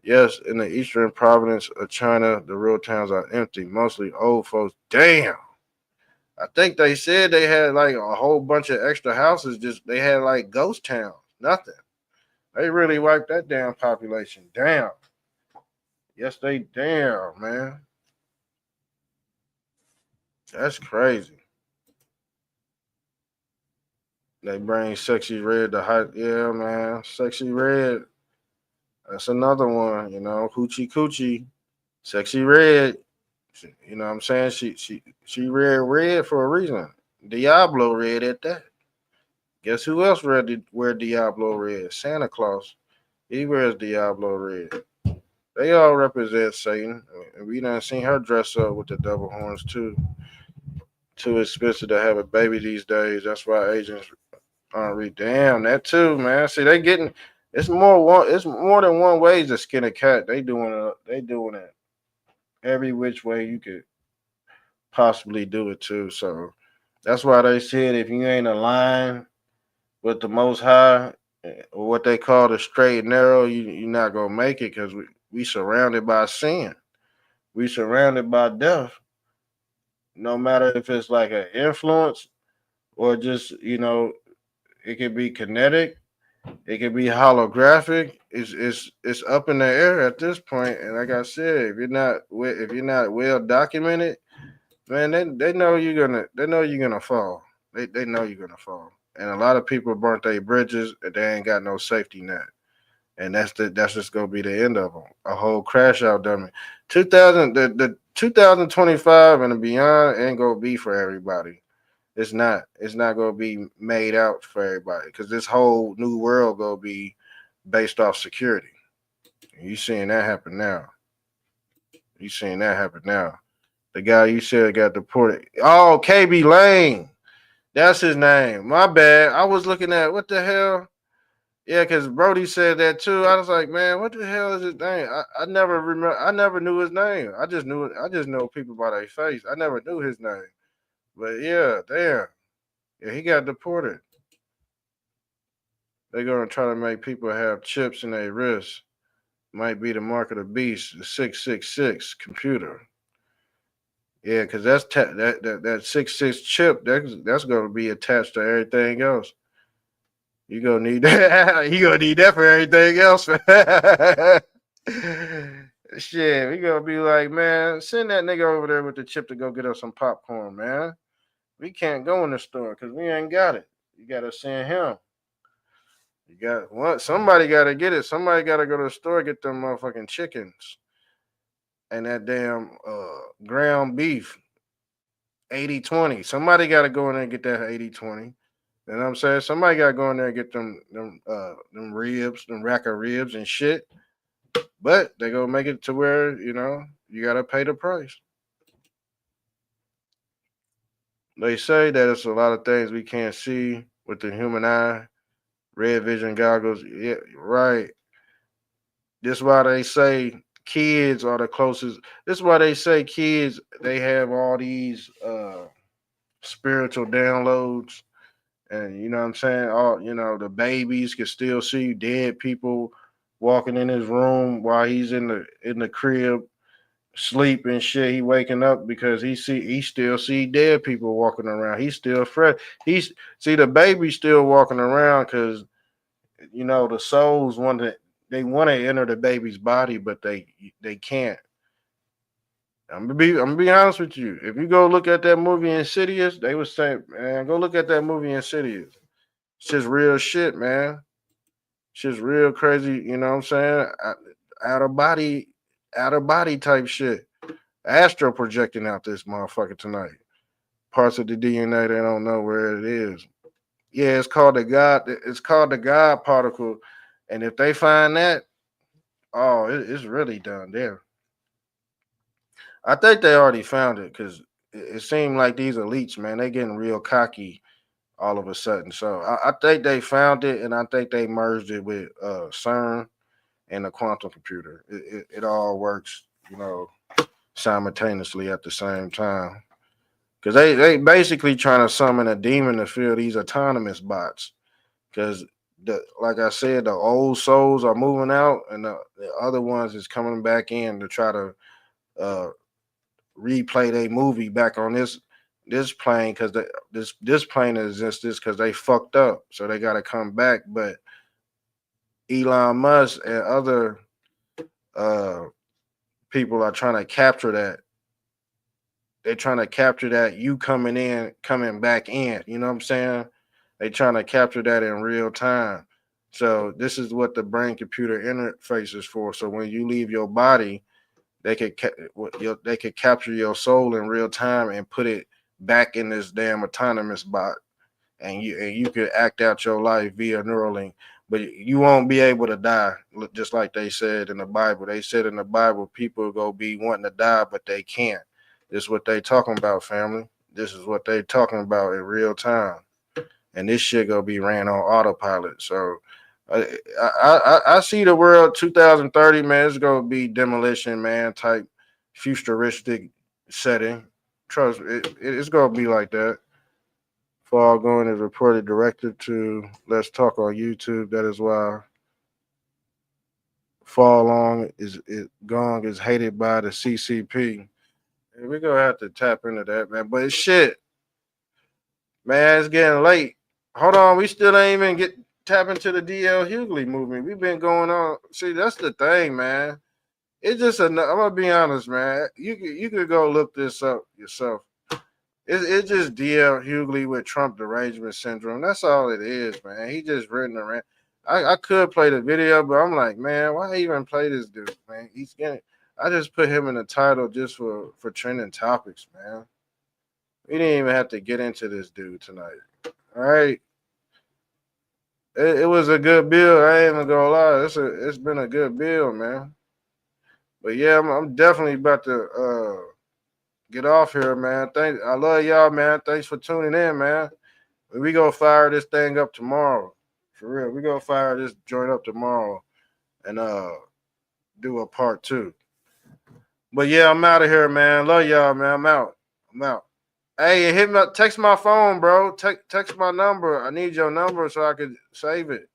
Yes, in the eastern province of China, the real towns are empty, mostly old folks. Damn. I think they said they had like a whole bunch of extra houses. Just they had like ghost towns. Nothing. They really wiped that damn population. Damn. Yes, they damn, man. That's crazy. They bring Sexy Red to height. Yeah, man. Sexy Red. That's another one, Hoochie Coochie. Sexy Red. You know what I'm saying? She red for a reason. Diablo red at that. Guess who else wear Diablo red? Santa Claus. He wears Diablo red. They all represent Satan. And we done seen her dress up with the double horns too. Too expensive to have a baby these days. That's why agents aren't damn that too, man. See, they getting it's more than one way to skin a cat. They doing it every which way you could possibly do it too. So that's why they said if you ain't aligned with the Most High, or what they call the straight and narrow, you're not gonna make it because we surrounded by sin. We surrounded by death. No matter if it's like an influence or just it could be kinetic, it could be holographic. It's up in the air at this point. And like I said, if you're not well documented, man, they know you're gonna fall. They know you're gonna fall. And a lot of people burnt their bridges and they ain't got no safety net. And that's just gonna be the end of them. A whole crash out dummy. 2025 and beyond ain't gonna be for everybody. It's not. It's not gonna be made out for everybody because this whole new world gonna be based off security. You seeing that happen now? You seeing that happen now? The guy you said got deported. Oh, KB Lane. That's his name. My bad. I was looking at what the hell. Yeah, because Brody said that too. I was like, man, what the hell is his name? I never remember. I never knew his name. I just knew it. I just know people by their face. I never knew his name. But yeah, damn. Yeah, he got deported. They're gonna try to make people have chips in their wrists. Might be the mark of the beast, the 666 computer. Yeah, because that 66 chip that's gonna be attached to everything else. You gonna need that. You gonna need that for everything else. Shit, we gonna be like, man, send that nigga over there with the chip to go get us some popcorn, man. We can't go in the store because we ain't got it. You gotta send him. You got what? Somebody gotta get it. Somebody gotta go to the store get them motherfucking chickens and that damn ground beef 80/20. Somebody gotta go in there and get that 80/20. You know what I'm saying? Somebody gotta go in there and get them ribs, them rack of ribs and shit. But they gonna make it to where, you gotta pay the price. They say that it's a lot of things we can't see with the human eye. Red vision goggles. Yeah, right. This is why they say kids are the closest. This is why they say kids, they have all these spiritual downloads. And you know what I'm saying? All the babies can still see dead people walking in his room while he's in the crib, sleep and shit. He waking up because he still see dead people walking around. He's still fresh. He's see the baby still walking around because the souls want to enter the baby's body, but they can't. I'm gonna be honest with you. If you go look at that movie Insidious, they would say, man, go look at that movie Insidious. It's just real shit, man. It's just real crazy. You know what I'm saying? Out of body type shit. Astro projecting out this motherfucker tonight. Parts of the DNA they don't know where it is. Yeah, it's called the God. It's called the God particle, and if they find that, oh, it's really done there. I think they already found it because it seemed like these elites, man, they getting real cocky all of a sudden. So I think they found it, and I think they merged it with CERN and the quantum computer. It all works, simultaneously at the same time. Because they basically trying to summon a demon to fill these autonomous bots. Because like I said, the old souls are moving out, and the other ones is coming back in to try to uh, replay their movie back on this plane because this plane exists because they fucked up, so they got to come back. But Elon Musk and other uh, people are trying to capture that. They're trying to capture that you coming back in. You know what I'm saying? They trying to capture that in real time. So this is what the brain computer interface is for. So when you leave your body, they could capture your soul in real time and put it back in this damn autonomous bot, and you could act out your life via Neuralink. but you won't be able to die, just like they said in the Bible. They said in the Bible, people go be wanting to die, but they can't. This is what they talking about, family. This is what they talking about in real time. And this shit gonna be ran on autopilot. So I see the world 2030, man. It's gonna be demolition, man, type futuristic setting. Trust me, it's gonna be like that. Fall Going is reported directed to Let's Talk on YouTube. That is why Fall Long Gong is hated by the CCP. And we're gonna have to tap into that, man. But it's shit. Man, it's getting late. Hold on, we still ain't even tap into the DL Hughley movement. We've been going on. See, that's the thing, man. It's just I'm gonna be honest, man. You could go look this up yourself. It's just DL Hughley with Trump derangement syndrome. That's all it is, man. He just written around. I could play the video, but I'm like, man, why even play this dude, man? He's getting. I just put him in the title just for trending topics, man. We didn't even have to get into this dude tonight. All right. It was a good bill. I ain't even gonna lie. It's been a good bill, man. But yeah, I'm definitely about to get off here, man. I love y'all, man. Thanks for tuning in, man. We gonna fire this thing up tomorrow. For real. We gonna fire this joint up tomorrow and do a part 2. But yeah, I'm out of here, man. Love y'all, man. I'm out. Hey, hit me up. Text my phone, bro. Text my number. I need your number so I could save it.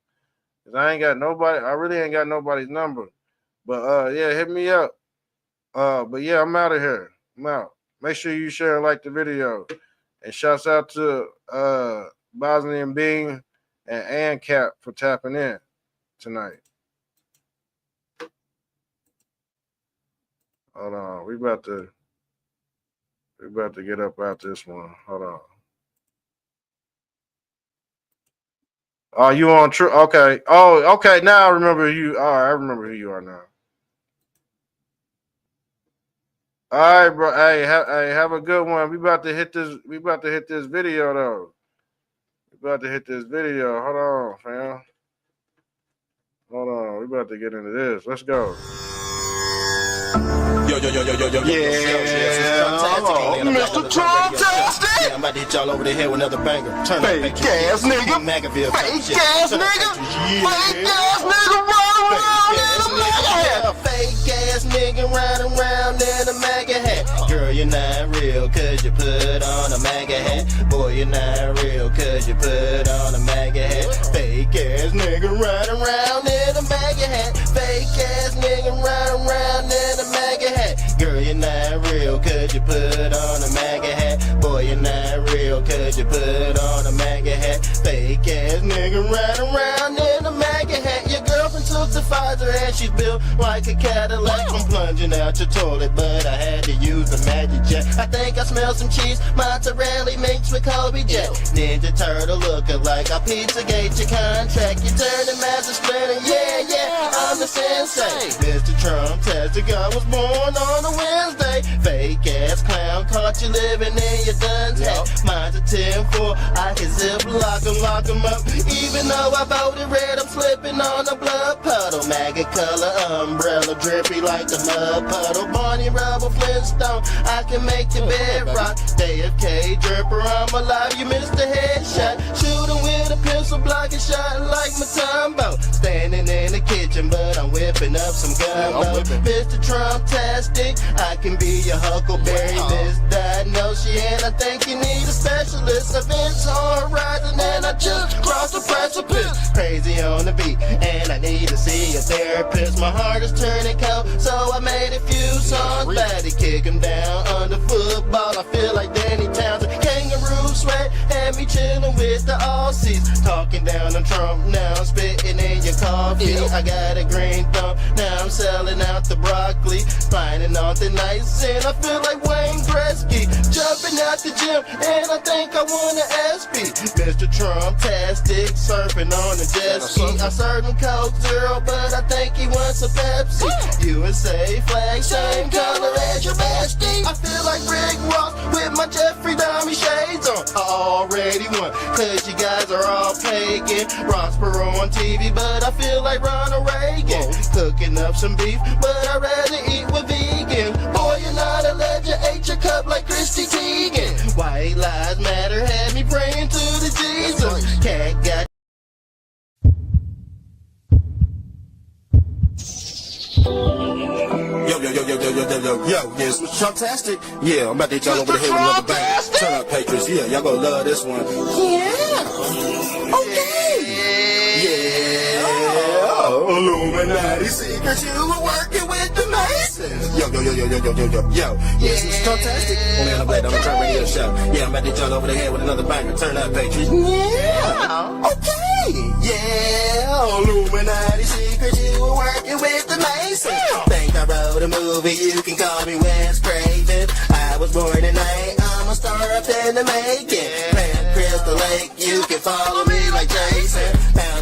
Cause I ain't got nobody. I really ain't got nobody's number. But yeah, hit me up. But yeah, I'm out of here. I'm out. Make sure you share and like the video. And shouts out to Bosnian Bean and Cap for tapping in tonight. Hold on. We about to get up out this one. Hold on. Oh, you on true? Okay. Oh, okay. Now I remember you. All right, I remember who you are now. All right, bro. Hey, have a good one. We about to hit this video though. We about to hit this video. Hold on, fam. Hold on. We about to get into this. Let's go. Yo. Yeah, Mr. Trump-tastic. Yeah, I'm about to hit y'all over the head with another banger. Turn fake ass nigga. McAville. Fake ass nigga. Fake ass nigga run around in a MAGA hat. Fake ass nigga run around in a MAGA hat. Girl, you're not real cause you put on a MAGA hat. Boy, you're not real cause you put on a MAGA hat. Fake ass nigga run around in a MAGA hat. Fake ass nigga run around in a MAGA hat. Girl, you're not real cause you put on a MAGA hat. Boy, you're not real cause you put on a MAGA hat. Fake ass nigga run around in a MAGA hat. Your girlfriend took the Pfizer and she's built like a Cadillac. I'm plunging out your toilet, but I had to use the magic jet. I think I smell some cheese, mozzarella mixed with Kobe Jet. Ninja Turtle looking like a Pizzagate your contract. You turn the master splinter, yeah, I'm the sensei. Mr. Trump-tastic, I was born on a Wednesday. Fake ass clown, caught you living in your dunce hat. Mine's a 10-4, I can zip lock 'em up. Even though I voted red, I'm slipping on a blood puddle. MAGA color umbrella, drippy like the mud puddle. Barney Rubble Flintstone, I can make your bed rock. JFK dripper, I'm alive, you missed the headshot. Shooting with a pencil, blocking shot like Matumbo. Standing in the kitchen, but I'm whipping up some gumbo. Mr. Trump-tastic, I can be your Huckleberry misdiagnosed, and I think you need a specialist. Events on horizon, and I just crossed the precipice. Crazy on the beat, and I need to see a therapist. My heart is turning cold, so I made a few songs. Glad to kick him down under football. I feel like Danny Townsend, kangaroo sweat, and me chilling with the Aussies. Talking down on Trump, now I'm spitting in your coffee. I got a green thumb, now I'm selling out the broccoli. Finding all the nights, and I feel like Wayne Gretzky. Jumping out the gym, and I think I want an SP. Mr. Trump-tastic, surfing on a jet ski. I served him Coke Zero, but I think he wants a Pepsi. USA flag, same color as your bestie. I feel like Rick Ross with my Jeffrey Dahmer shades on. I already won, cause you guys are all pagan. Ross Perot on TV, but I feel like Ronald Reagan. Cooking up some beef, but I'd rather eat with vegan. Boy, you're not a legend, ate your cup like Chrissy Teigen. White Lives Matter had me praying to the Jesus. Cat got Yo, yes, Mr. Trumptastic. Yeah, I'm about to hit y'all over the head with another bang. Turn up, Patriots. Yeah, y'all gonna love this one. Yeah. Okay. Yeah. Illuminati secrets, you were working with the Masons. Yo. Yes, Mr. Trumptastic. Only on the Black Diamond Trump Radio Show. Yeah, I'm about to hit y'all over the head with another banger. Turn up, Patriots. Yeah. Okay. Yeah. Illuminati secrets, you were working with the Masons. Think I wrote a movie, you can call me Wes Craven. I was born tonight, I'm a star up in the making. Plant Crystal Lake, you can follow me like Jason.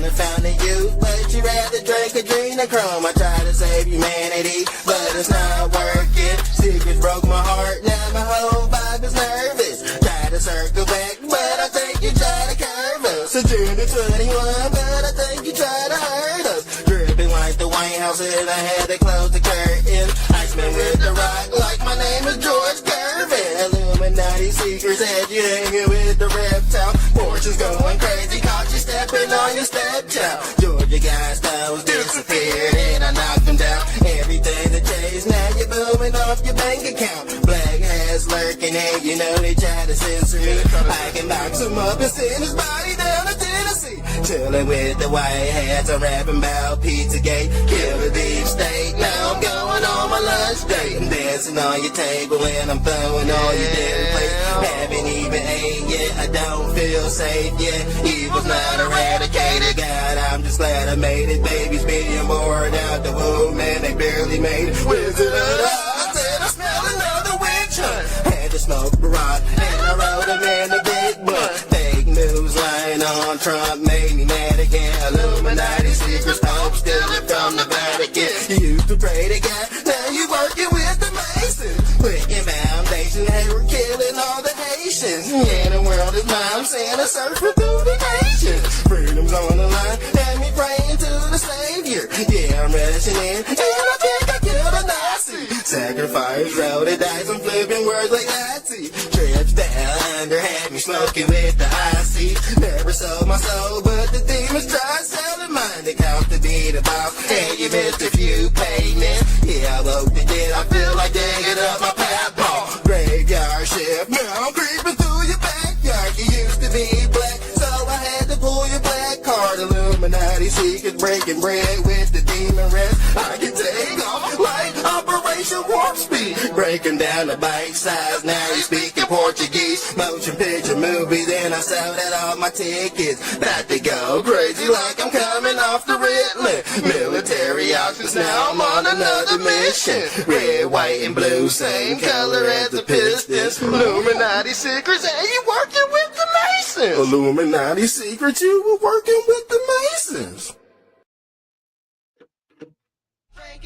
Found you, but you rather drink adrenochrome. I try to save humanity, but it's not working. Secrets broke my heart, now my whole vibe is nervous. Try to circle back, but I think you try to curve us. Agenda 21, but I think you try to hurt us. Dripping like the White House, and I had to close the curtain. Iceman with the rock, like my name is George Gervin. Illuminati secrets had you hanging with the reptile. Fortune's going crazy, caught you stepping on your stepchild. Georgia guys' toes disappeared, and I knocked them down. Everything that changed, now you're booming off your bank account. Black hats lurking, and you know they try to censor me. I can box him up and send his body down to Tennessee. Chilling with the white hats, I'm rapping about Pizzagate. Kill the deep state, now I'm going on my lunch date. I'm dancing on your table and I'm throwing all your damn plates. Haven't even ate yet, I don't feel safe yet. Evil's not eradicated, God, I'm just glad I made it. Babies being born out the womb, man, they barely made it. Wizard of Oz, and I smell another witch hunt. Had to smoke Barack, and I wrote him in the big book. Fake news lying on Trump made me mad again. Illuminati secrets, Pope stealing from the Vatican. You used to pray to God, now you working with the Masons. Clicking foundation, they were killing all the Haitians. Yeah, the world is mine, I'm saying a surfer through the nations. Freedom's on the line, and me praying to the Savior. Yeah, I'm rushing in, and I think I killed a Nazi. Sacrifice, roll the dice, I'm flipping words like Nazi. Trips down under, had me smoking with the IC. Never sold my soul, but the demons tried selling mine. They count to be the boss, and you missed a few payments. Yeah, I woke the dead, I feel like digging up my pathball. Graveyard shift, now I'm creeping through your backyard. You used to be black, so I had to pull your black card. Illuminati secrets, breaking bread with the demon rest. I can take off like Operation Warp Speed. Breaking down the bite size, now you speaking Portuguese. Motion picture movie, then I sold out all my tickets. About to go crazy like I'm coming off the Ritalin. Military auctions, now I'm on another mission. Red, white, and blue, same color as the Pistons. Illuminati secrets, and you working with the Masons. Illuminati secrets, you were working with the Masons.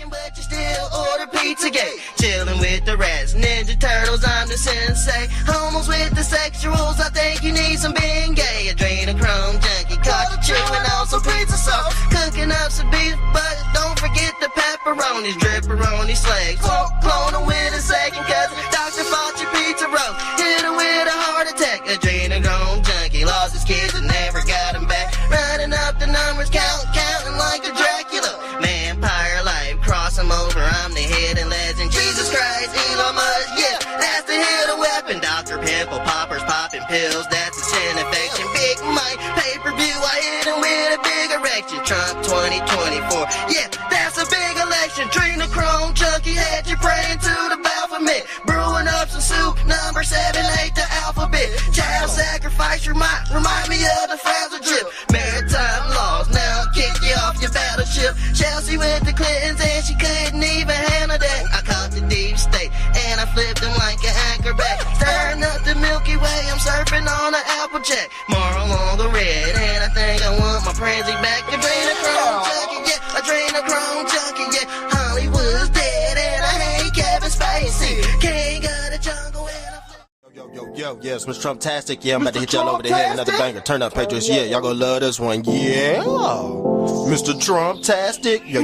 But you still order Pizzagate. Chilling with the rats, Ninja Turtles, I'm the sensei. Homos with the sexuals, I think you need some Bengay. Adrenochrome junkie, caught you chewing on some pizza sauce. Cooking up some beef, but don't forget the pepperonis. Dripperoni slags, clone her with a second cousin. Dr. Fauci pizza roll, hit her with a heart attack. Adrenochrome junkie, lost his kids and never got them back. Running up the numbers, counting like a Dracula. Vampire life, cross him over, I'm the hidden legend. Jesus Christ, Elon Musk, yeah, that's the hidden weapon. Dr. Pimple Poppers popping pills, that's a sin infection. Big Mike, pay-per-view, I hit him with a big erection. Trump 2024, yeah, that's a big election. Adrenochrome junkie had you praying to the Baphomet. Brewing up some soup, number 7, 8, the alphabet. Child sacrifice, remind me of the Frazzle drip. Maritime laws, now kick you off your battleship. Chelsea with the Clintons and she couldn't even handle that. I caught the deep state and I flipped them like an acrobat. Stirring up the Milky Way, I'm surfing on an Applejack. Moral on the red and I think I want my frenzy back. Adrenochrome junkie, yeah, adrenochrome junkie, yeah. Hollywood's dead and I hate Kevin Spacey. King of the jungle and I flip. Yo, yes, Mr. Trumptastic. Yeah, I'm about to hit y'all over the head. Another banger. Turn up, Patriots. Yeah, y'all gonna love this one. Yeah. Mr. Trumptastic. Yo.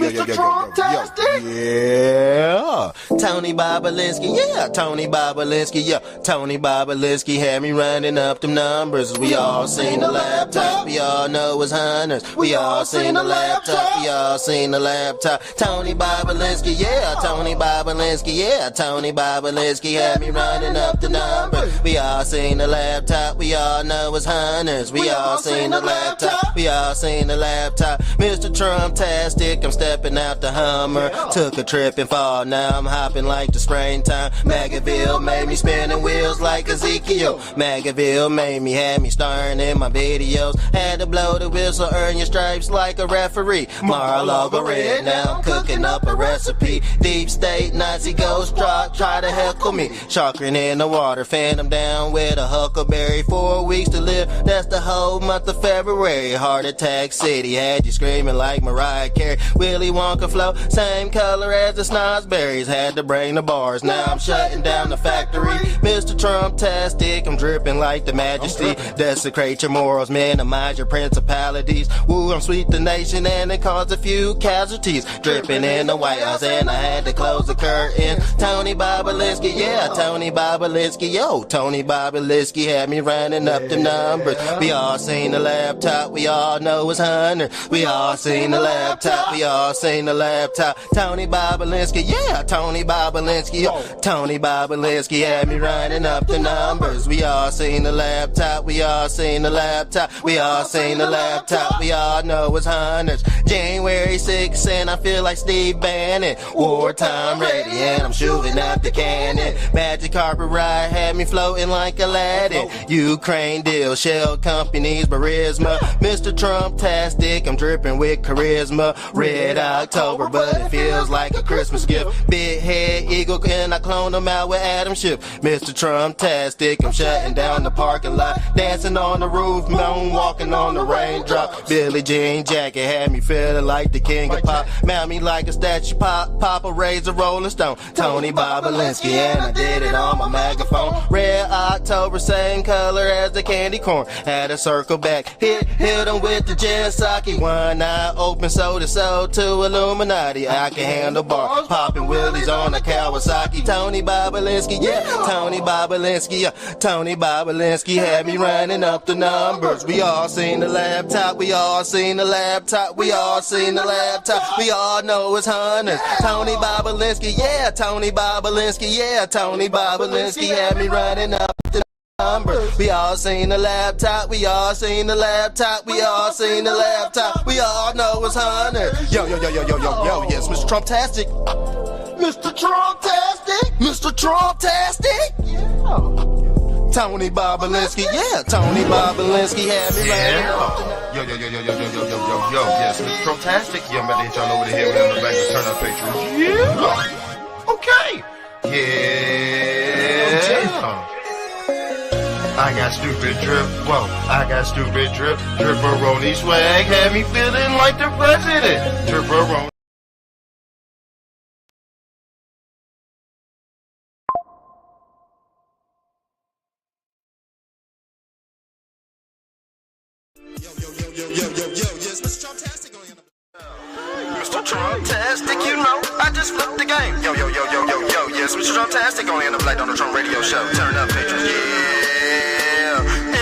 Yeah. Tony Bobolinsky. Yeah, Tony Bobolinsky. Yeah, Tony Bobolinsky had me running up them numbers. We all seen the laptop. We all know it's hunters. We all seen the laptop. We all seen the laptop. Tony Bobolinsky. Yeah, Tony Bobolinsky. Yeah, Tony Bobolinsky had me running up the numbers. We all seen the laptop. We all know it's hunters. We all seen the laptop. We all seen the laptop. Mr. Trumptastic, I'm stepping out the Hummer. Took a trip and fall, now I'm hopping like the springtime. Magaville made me spinning wheels like Ezekiel. Magaville had me starring in my videos. Had to blow the whistle, earn your stripes like a referee. Mar-a-Lago red, now I'm cooking up a recipe. Deep state Nazi ghost try to heckle me. Chakrin in the water, phantom down with a huckleberry. 4 weeks to live, that's the whole month of February. Heart attack city, had you screaming like Mariah Carey. Willy Wonka flow, same color as the snozberries. Had to bring the bars, now I'm shutting down the factory. Mr. Trumptastic, I'm dripping like the majesty. Desecrate your morals, minimize your principalities. Woo, I'm sweet the nation and it caused a few casualties. Dripping in the White House and I had to close the curtain. Tony Bobolinsky, yeah, Tony Bobolinsky. Yo, Tony Bobolinsky had me running up the numbers. We all seen the laptop, we all know it's Hunter. We all seen the laptop, we all seen the laptop. Tony Bobolinsky, yeah, Tony Bobolinsky. Yo, Tony Bobolinsky had me running up the numbers. We all seen the laptop, we all seen the laptop. We all seen the laptop, we all know it's Hunters. January 6th and I feel like Steve Bannon. Wartime ready and I'm shooting out the cannon. Magic carpet ride had me floating like Aladdin. Ukraine deal, shell companies, Barisma. Mr. Trumptastic, I'm dripping with charisma. Red October, but it feels like a Christmas gift. Big head eagle and I cloned him out with Adam Schiff. Mr. Trumptastic, I'm shutting down the parking lot. Dancing on the roof, walking on the raindrop. Billie Jean jacket had me feeling like the king of pop. Mount me like a statue, Papa raised a Rolling Stone. Tony Bobolinsky, and I did it on my megaphone. Red October, same color as the candy corn. Had to circle back, hit him with the gin sake. One eye open, sold it sold to Illuminati. I can handle bar, popping willies on a Kawasaki. Tony Bobolinsky, yeah, Tony Bobolinsky, yeah. Tony Bobolinsky had me running up the numbers. We all seen the laptop, we all seen the laptop, we all seen the laptop. We all know it's Hunters. Tony Bobolinsky, yeah, Tony Bobolinsky, yeah, Tony Bobolinsky had me running up the numbers. We all seen the laptop, we all seen the laptop, we all seen the laptop. We all know it's Hunters. Yo, yes, Mr. Trumptastic. Mr. Trumptastic, Mr. Trumptastic. Yeah. Tony Bobolinsky, yeah, Tony Bobolinsky had me running up the numbers. Yo, yes, Mr. Trumptastic. Yeah, I'm about to hit y'all over the head with the back to turn up Patriots. Yeah. Okay. Yeah. I got stupid drip, whoa, I got stupid drip. Dripperoni swag had me feeling like the president. Dripperoni. Yes, Mr. Trumptastic on you. Mr. Trumptastic, you know, I just flipped the game. Yo, yes, Mr. Trumptastic on the Black Donald Trump radio show. Turn up, Patriots, yeah.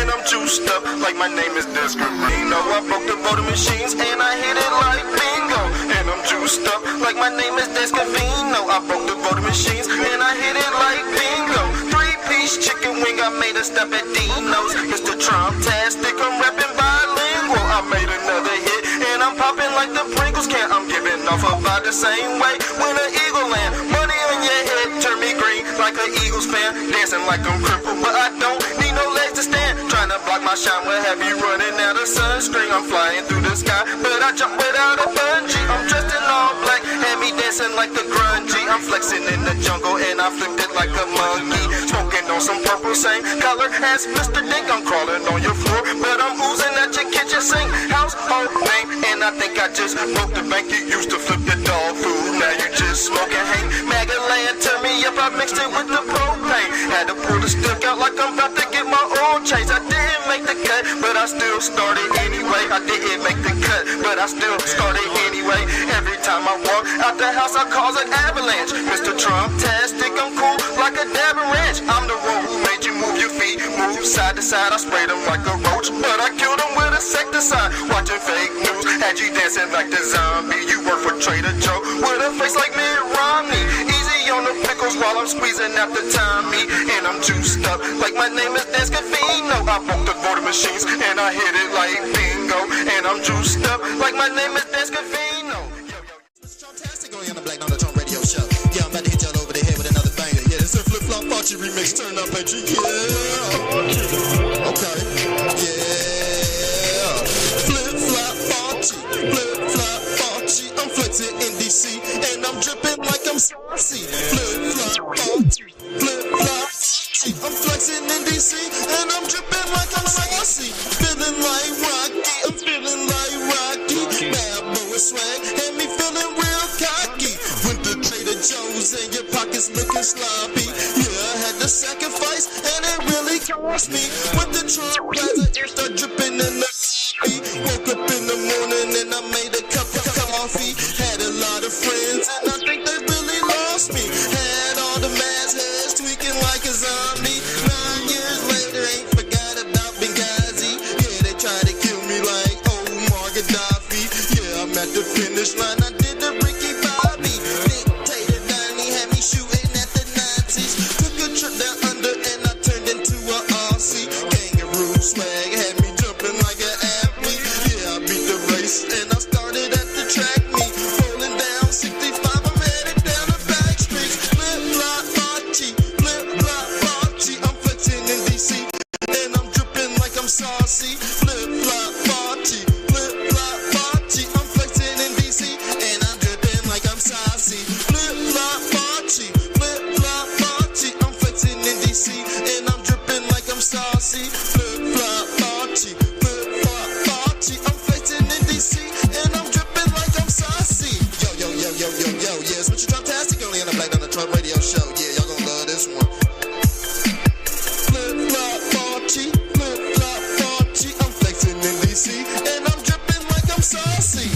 And I'm juiced up like my name is Descarino. I broke the voting machines and I hit it like bingo. And I'm juiced up like my name is Descarino. I broke the voting machines and I hit it like bingo. 3-piece chicken wing, I made a step at Dino's. Mr. Trumptastic, I'm rapping bilingual. I made another hit and I'm popping like the Pringles can. I'm giving off about the same way when an eagle land. Money on your head, turn me green like an Eagles fan. Dancing like I'm crippled, but I don't need no legs to stand. Trying to block my shine, will have you running out of sunscreen. I'm flying through the sky, but I jump without a bungee. I'm dressed in all black, had me dancing like the grungy. I'm flexing in the jungle and I flipped it like a monkey. Smoking on some purple, same color as Mr. Dink. I'm crawling on your floor, but I'm oozing at your kitchen sink. Household name, and I think I just broke the bank. You used to flip the dog food, now you just smoking hang. Magaland, turn me up, I mixed it with the propane. Had to pull the stick out like I'm about to gon' change. I didn't make the cut, but I still started anyway. I didn't make the cut, but I still started anyway. Every time I walk out the house, I cause an avalanche. Mr. Trump-tastic, I'm cool like a dab and ranch. I'm the one who made you move your feet, move side to side. I sprayed them like a roach, but I killed them with a insecticide. Watching fake news, had you dancing like the zombie. You work for Trader Joe with a face like Mitt Romney. Easy on the pickles while I'm squeezing out the Tommy. And I'm juiced up like my name is Dan Scavino. I broke the voting machines and I hit it like bingo. And I'm juiced up like my name is Dan Scavino. Fantastic on the Black Donald Trump radio show. Yeah, I'm about to hit y'all over the head with another banger. Yeah, it's a flip-flop Archie remix. Turn up, Patrick. Yeah. Okay. Yeah. Flip-flop Archie. Flip-flop Archie. I'm flexing in DC and I'm dripping like I'm saucy. Flip-flop Archie. Flip-flop Archie. I'm flexing in DC and I'm dripping like I'm saucy. Feeling like Rocky. I'm feeling like Rocky. Bad boy swag. And me feeling real cocky. Went to Trader Joe's and your pockets looking sloppy. Yeah, I had to sacrifice and it really cost me. Went to Trump Plaza and start dripping in the coffee. Woke up in the morning and I made a cup of coffee. Had a lot of friends and I think they really lost me. Had all the mastheads tweaking like a zombie. 9 years later, ain't forgot about Benghazi. Yeah, they tried to kill me like Omar Gaddafi. Yeah, I'm at the finish line. I did the Ricky Bobby. Dictator Donnie had me shooting at the Nazis. Took a trip down under and I turned into a Aussie. Kangaroo swag had me jumping like an athlete. Yeah, I beat the race and I started at the track meet. Rolling down 65, I'm headed down the back streets. Flip-flop Archie, flip-flop Archie. I'm flexing in DC and I'm dripping like I'm saucy. Flip-flop Archie, flip-flop Archie. I'm flexing in DC and I'm dripping like I'm saucy. Flip-flop Archie, flip-flop Archie. I'm flexing in DC and I'm dripping like I'm saucy. Flip-flop Archie, flip-flop Archie. I'm flexing in DC and I'm dripping like I'm saucy. Yo, yo, yo, yo, yo, yo, yeah, it's Mr. Trump-tastic only on the Black Donald Trump radio show. Yeah, y'all gonna love this one. Flip-flop Archie, flip-flop Archie. I'm flexing in DC and I'm dripping like I'm saucy.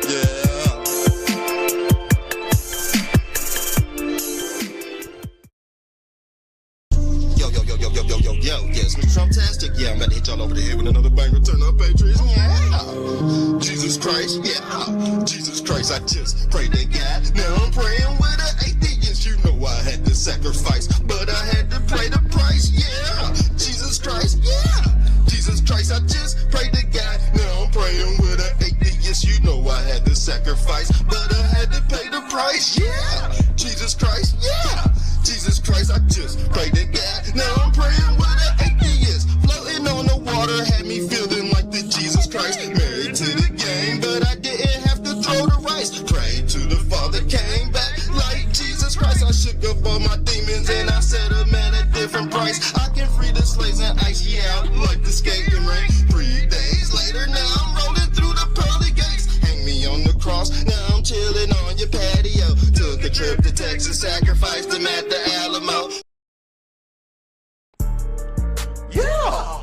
Yeah. Yo, yo, yo, yo, yo, yo, yo, yo, yes, Mr. Trump-tastic. Yeah, I'm about to hit y'all over the head with another banger. Turn up, Patriots. Yeah. Jesus Christ, yeah. Jesus Christ, I just prayed to God. Now I'm praying with an atheist. You know I had to sacrifice, but I had to pay the price. Yeah. Jesus Christ, yeah. Jesus Christ, I just prayed to God. Now I'm praying with an atheist. You know I had to sacrifice, but I had to pay the price. Yeah. Jesus Christ, yeah. Jesus Christ, I just prayed to God. Now I'm praying with an atheist. Floating on the water had me feeling like the Jesus Christ. Married to the game, but I didn't have to throw the rice. Prayed to the Father, came back like Jesus Christ. I shook up all my demons and I set a man a different price. I can free the slaves and ice you out like the skating rink. 3 days later, now I'm rolling through the pearly gates. Hang me on the cross, now I'm chilling on your patio. Took a trip to Texas, sacrificed him at the Alamo. Yeah!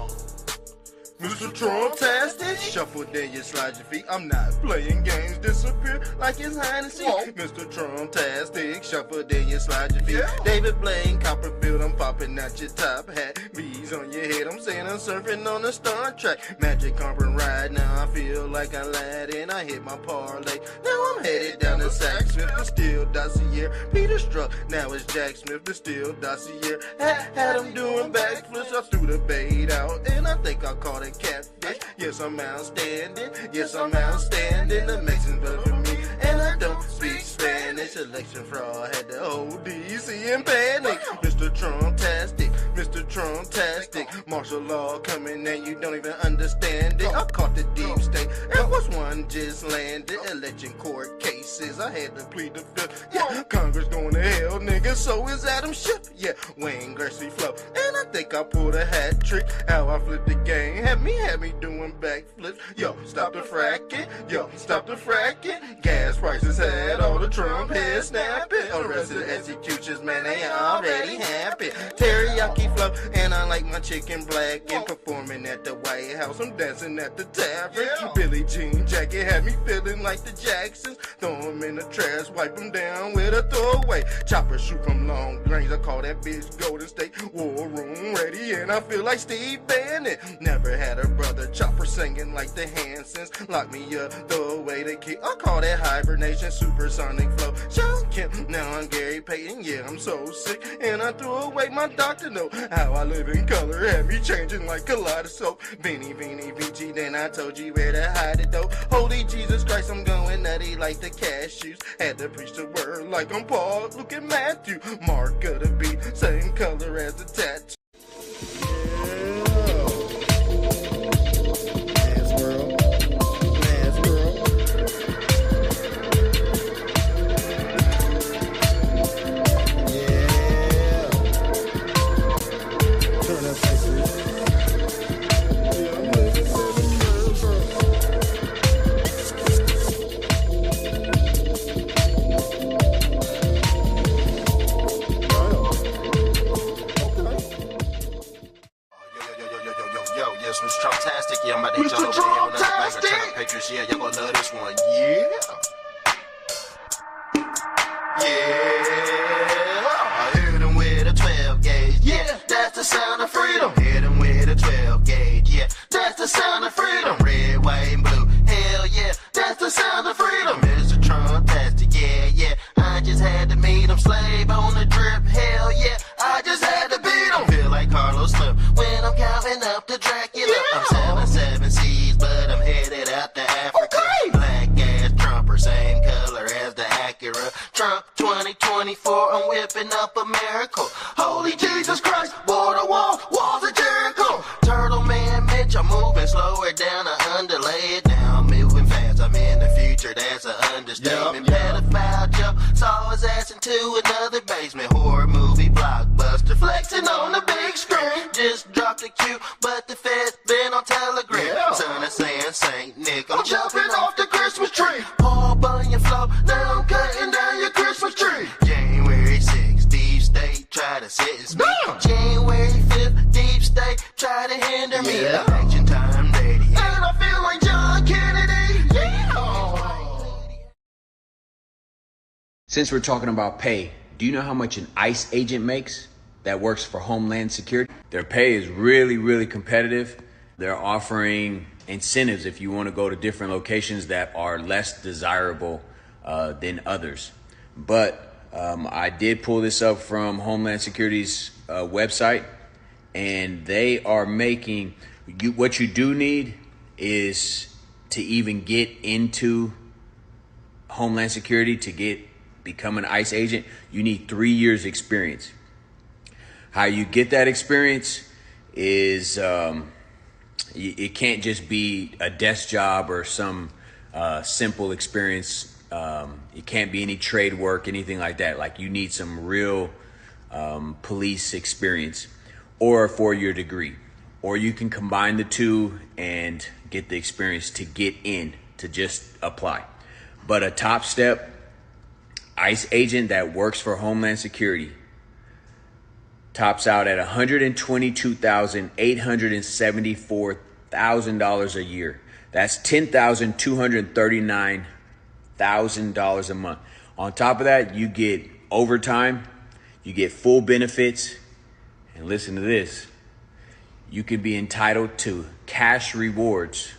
Mr. Trump-tastic, shuffle then you slide your feet. I'm not playing games, disappear like his highness. Mr. Trump-tastic, shuffle then you slide your feet. David Blaine, Copperfield, I'm popping out your top hat. Bees on your head, I'm saying I'm surfing on a Star Trek. Magic carpet ride, now I feel like I lad and I hit my parlay. Now I'm headed down to Sack Smith, the Steel Dossier. Peter Struck, now it's Jack Smith, the Steel Dossier. Had him doing backflips, I threw the bait out and I think I caught it. Catfish, yes I'm outstanding, yes I'm outstanding. The Mexicans vote for me, and I don't speak Spanish. Election fraud had the whole DC in panic. Mr. Trump-tastic, Mr. Trump-tastic. Martial law coming and you don't even understand it. I caught the deep state, and was one just landed. Election court cases, I had to plead the fifth. Yeah, Congress going to hell, niggas so is Adam Schiff. Yeah, Wayne Gretzky flow. And I think I pulled a hat trick. How I flipped the game. Had me doing backflips. Yo, stop the fracking. Yo, stop the fracking. Gas prices had all the Trump heads snapping. Arrested executions, man, they already happy. Teriyaki flow. And I like my chicken black. And performing at the White House. I'm dancing at the tavern. Billie Jean jacket had me feeling like the Jacksons. Throw 'em in the trash, wipe them down with a throwaway. Chopper shoot from long range. I call that bitch Golden State. War room ready, and I feel like Steve Bannon. Never had a brother. Chopper singing like the Hansons. Lock me up, throw away the key. I call that hibernation, supersonic flow. Sean Kemp, now I'm Gary Payton. Yeah, I'm so sick, and I threw away my doctor note. How I live in color had me changing like kaleidoscope. Beanie, VG, then I told you where to hide it though. Holy Jesus Christ, I'm going nutty like the cashews. Had to preach the word like I'm Paul, Luke, and Matthew. Mark of the beat, same color as the tattoo. Yeah, y'all gonna love this one. Yeah. I hit him with a 12 gauge. Yeah, that's the sound of freedom. Hit him with a 12 gauge. Yeah, that's the sound of freedom. Red, white, and blue. Hell yeah, that's the sound of freedom. Mr. Trump-tastic. Yeah. I just had to meet him. Slave on the drip. Hell yeah, I just had to beat him. Feel like Carlos Slim when I'm counting up the Dracula. Yeah. I'm 7 C's, but I'm headed out to Africa. Black ass Trumper, same color as the Acura. Trump 2024, I'm whipping up a miracle. Holy Jesus Christ, water walls of Jericho. Turtle Man Mitch, I'm moving slower down, I underlay it. Now I'm moving fast, I'm in the future, that's an understatement. Pedophile Joe saw his ass into another basement. Horror movie blockbuster, flexing on the big screen. Just dropped a cue, but the Fed's been on Telegram. Son of Saint Nick, I'm jumping off the Christmas tree. Paul Bunyan flow, now I'm cutting down your Christmas tree. January 6th, Deep State try to sentence me. January 5th, Deep State try to hinder me. Election time ready, and I feel like John Kennedy. Since we're talking about pay, do you know how much an ICE agent makes that works for Homeland Security? Their pay is really, really competitive. They're offering incentives if you want to go to different locations that are less desirable than others. But I did pull this up from Homeland Security's website, and they are making, what you do need is to even get into Homeland Security, to become an ICE agent, you need 3 years experience. How you get that experience is it can't just be a desk job or some simple experience. It can't be any trade work, anything like that. Like, you need some real police experience or a 4-year degree. Or you can combine the two and get the experience to get in, to just apply. But a top step, ICE agent that works for Homeland Security, tops out at $122,874,000 a year. That's $10,239,000 a month. On top of that, you get overtime, you get full benefits, and listen to this, you could be entitled to cash rewards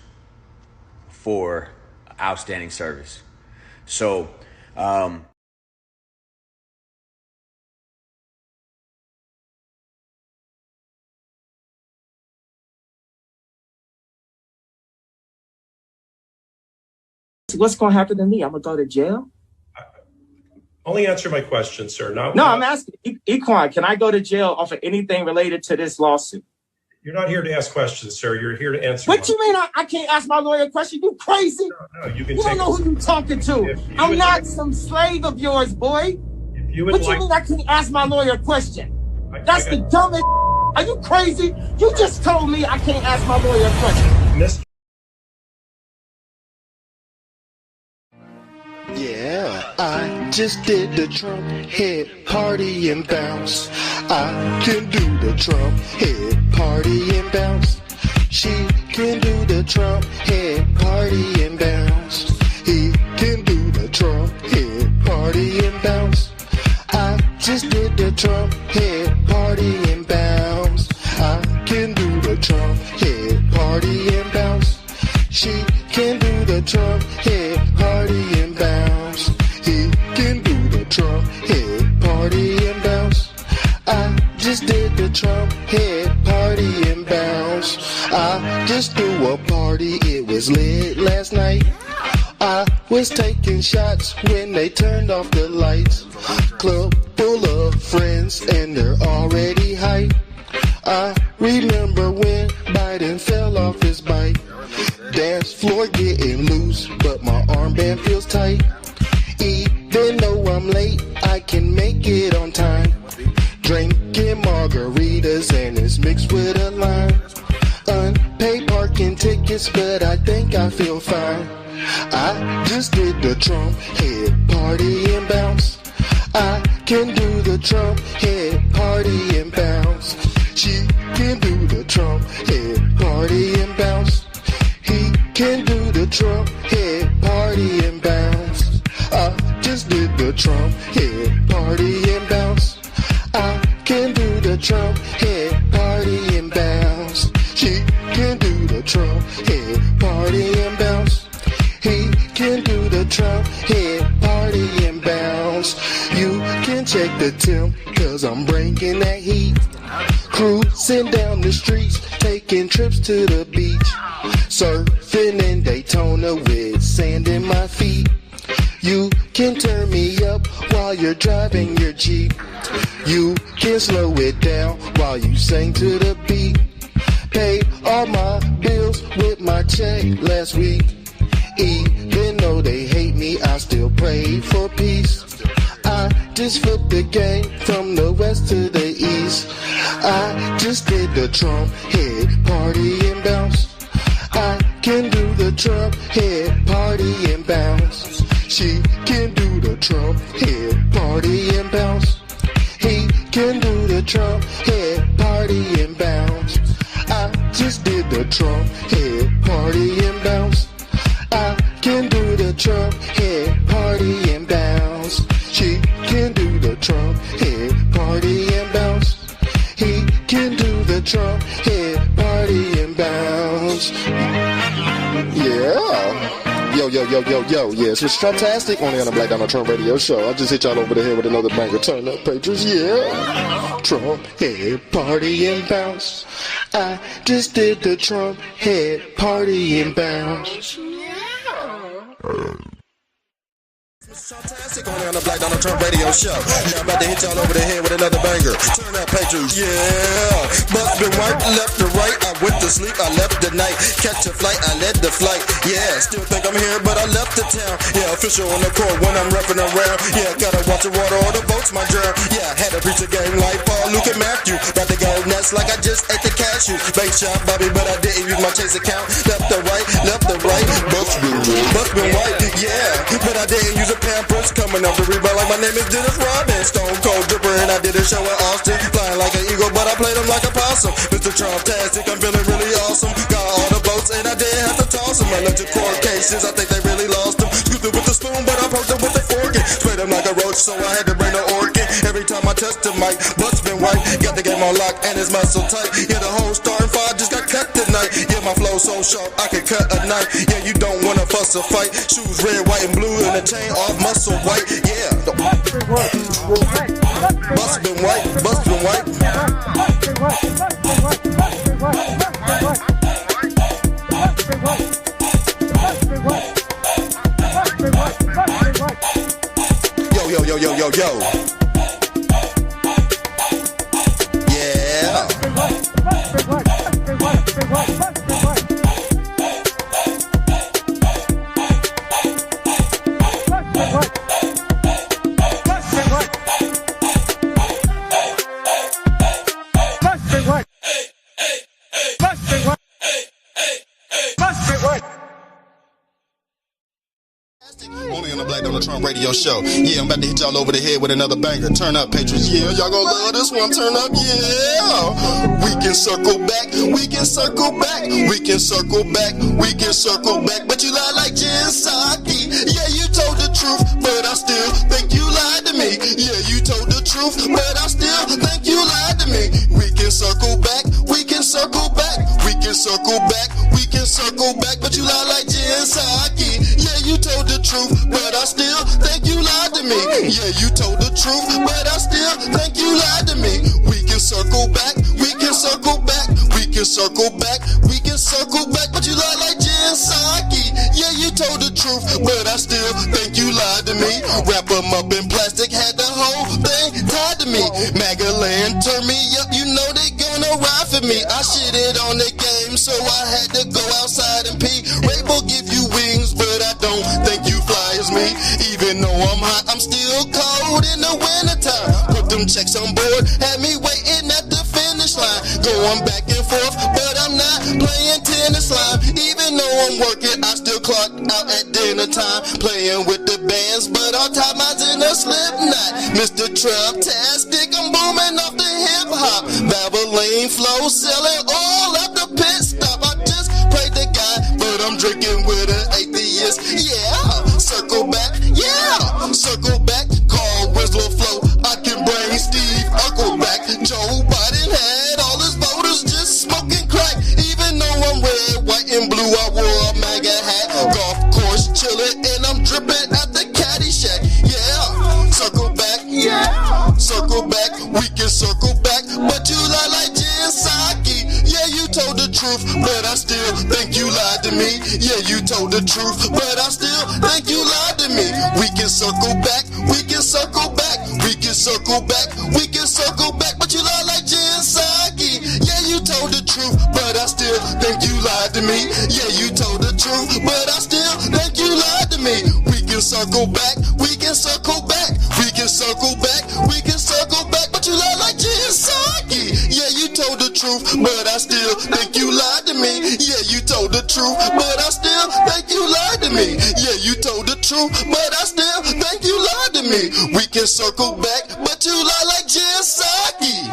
for outstanding service. So, what's going to happen to me? I'm going to go to jail? Only answer my question, sir. No, I'm asking, Equine, can I go to jail off of anything related to this lawsuit? You're not here to ask questions, sir. You're here to answer. What you mean I can't ask my lawyer a question? You crazy? No, you can. You don't know who you're talking to. I'm not some slave of yours, boy. If you would What you like, mean I can't ask my lawyer a question? I That's the got- dumbest. Are you crazy? You just told me I can't ask my lawyer a question. Mr. Yeah, I just did the Trump head party and bounce. I can do the Trump head party and bounce. She can do the Trump head party and bounce. He can do the Trump head party and bounce. I just did the Trump head party and bounce. I can do the Trump head party and bounce. She can do the Trump head party and bounce. He can do the Trump head party and bounce. I just did the Trump head party and bounce. I just threw a party, it was lit last night. I was taking shots when they turned off the lights. Club full of friends and they're already hyped. I remember when Biden fell off his bike. Dance floor getting loose, but my armband feels tight. Even though I'm late, I can make it on time. Drinking margaritas and it's mixed with a lime. Unpaid parking tickets, but I think I feel fine. I just did the Trump head party and bounce. I can do the Trump head party and bounce. She can do the Trump head party and bounce. He can do the Trump head party and bounce. I just did the Trump head party and bounce. I can do the Trump head party and bounce. She can do the Trump head party and bounce. He can do the Trump head party and bounce. You can check the temp, cause I'm bringing that heat. Cruising down the streets, taking trips to the beach. Surfing in Daytona with sand in my feet. You can turn me up while you're driving your Jeep. You can slow it down while you sing to the beat. Paid all my bills with my check last week. Even though they hate me, I still pray for peace. I just flipped the game from the west to the east. I just did the Trump head party and bounce. I can do the Trump head party and bounce. She can do the Trump head party and bounce. He can do the Trump head party and bounce. I just did the Trump head party and bounce. I can do the Trump head party and bounce. She can do the Trump head party and bounce. He can do the Trump head party and bounce. Yeah. Yo, yeah, it's Mr. Trumptastic on the Black Donald Trump radio show. I just hit y'all over the head with another banger. Turn up, patrons, yeah. Trump head party and bounce. I just did the Trump head party and bounce. Fantastic on the Black Donald Trump radio show. Now I'm about to hit y'all over the head with another banger. Turn up, patrons, yeah. Bust been right, left to right. I went to sleep, I left the night. Catch a flight, I led the flight. Yeah, still think I'm here, but I left the town. Yeah, official on the court when I'm repping around. Yeah, gotta watch the water or the boats might drown. Yeah, had to preach a game like Paul, Luke, and Matthew. About to go nuts like I just ate the cashew. Bait shot, Bobby, but I didn't use my chase account. Left the right, bust been white, yeah. But I didn't use a Pampers. Coming off the rebound like my name is Dennis Rodman. Stone Cold Dripper, and I did a show in Austin. Flying like an eagle, but I played him like a possum. Mr. Trumptastic, I'm feeling really awesome. Got all the boats, and I didn't have to toss them. I looked at court cases, I think they really lost them. Scooped it with the spoon, but I poked it with the fork. Sprayed him like a roach, so I had to bring the organ. Every time I touched the mic, butts been white. Got the game on lock, and it's muscle tight. Yeah, the whole starting five just got cut tonight. Yeah, my flow so sharp, I could cut a knife. Yeah, you don't wanna fuss or fight. Shoes red, white, and blue, and the chain off muscle white. Yeah, bust been white, bust been white. Yo. Yeah. the Trump radio show. Yeah, I'm about to hit y'all over the head with another banger. Turn up, Patriots. Yeah, y'all gonna love this one. Turn up, yeah. We can circle back. We can circle back. We can circle back. We can circle back. But you lie like Jen Psaki. Yeah, you told the truth, but I still think you lied to me. Yeah, you told the truth, but I still think you lied to me. We can circle back. We can circle back. We can circle back. We can circle back. But you lie like Jen Psaki. Yeah, you told the truth, but I still think you lied to me. Yeah, you told the truth, but I still think you lied to me. We can circle back. We can circle back. We can circle back. We can circle back. But you lie like Jen Psaki. Yeah, you told the truth, but I still think you lied to me. Wrap them up in plastic, had the whole thing tied to me. Magaland turned me up, you know they gonna ride for me. I shitted on the game, so I had to go outside and pee. Rainbow give you wings, but I don't think you fly as me. Even though I'm hot, I'm still cold in the wintertime. Put them checks on board, had me waiting at the finish line. Going back and forth, but I'm not playing tennis line. Even though I'm working, I still clock out at dinner time. Playing with the bands, but all time I was in a slip knot. Mr. Trump-tastic, I'm booming off the hip hop. Babylon flow, selling all at the pit stop. I just played the guy, but I'm drinking with an atheist. Yeah, circle back, yeah, circle back. Carl Winslow flow, I can bring Steve Urkel back. Joe Biden had all his voters just smoking crack. Even though I'm red, white, and blue, I wore a MAGA hat. Golf course chilling, and I'm dripping at the caddy shack. Yeah, circle back, yeah, circle back. We can circle back, but you lie like Jen Psaki. Yeah, you told the truth, but I still think you lied to me. Yeah, you told the truth, but I still think you lied to me. We can circle back, we can circle back, we can circle back, we can circle back, but you lie like Jen Psaki. Yeah, you told the truth, but I still think you lied to me. Yeah, you told the truth, but I still think you lied to me. We can circle back, we can circle back, we can circle back, we can circle back, but you lie like Jen Psaki. Yeah, you told the truth, but I still think you lied to me. Yeah, you told the truth, but I still think you lied to me. Yeah, you told the truth, but I still think you lied to me. We can circle back, but you lie like Jen Psaki.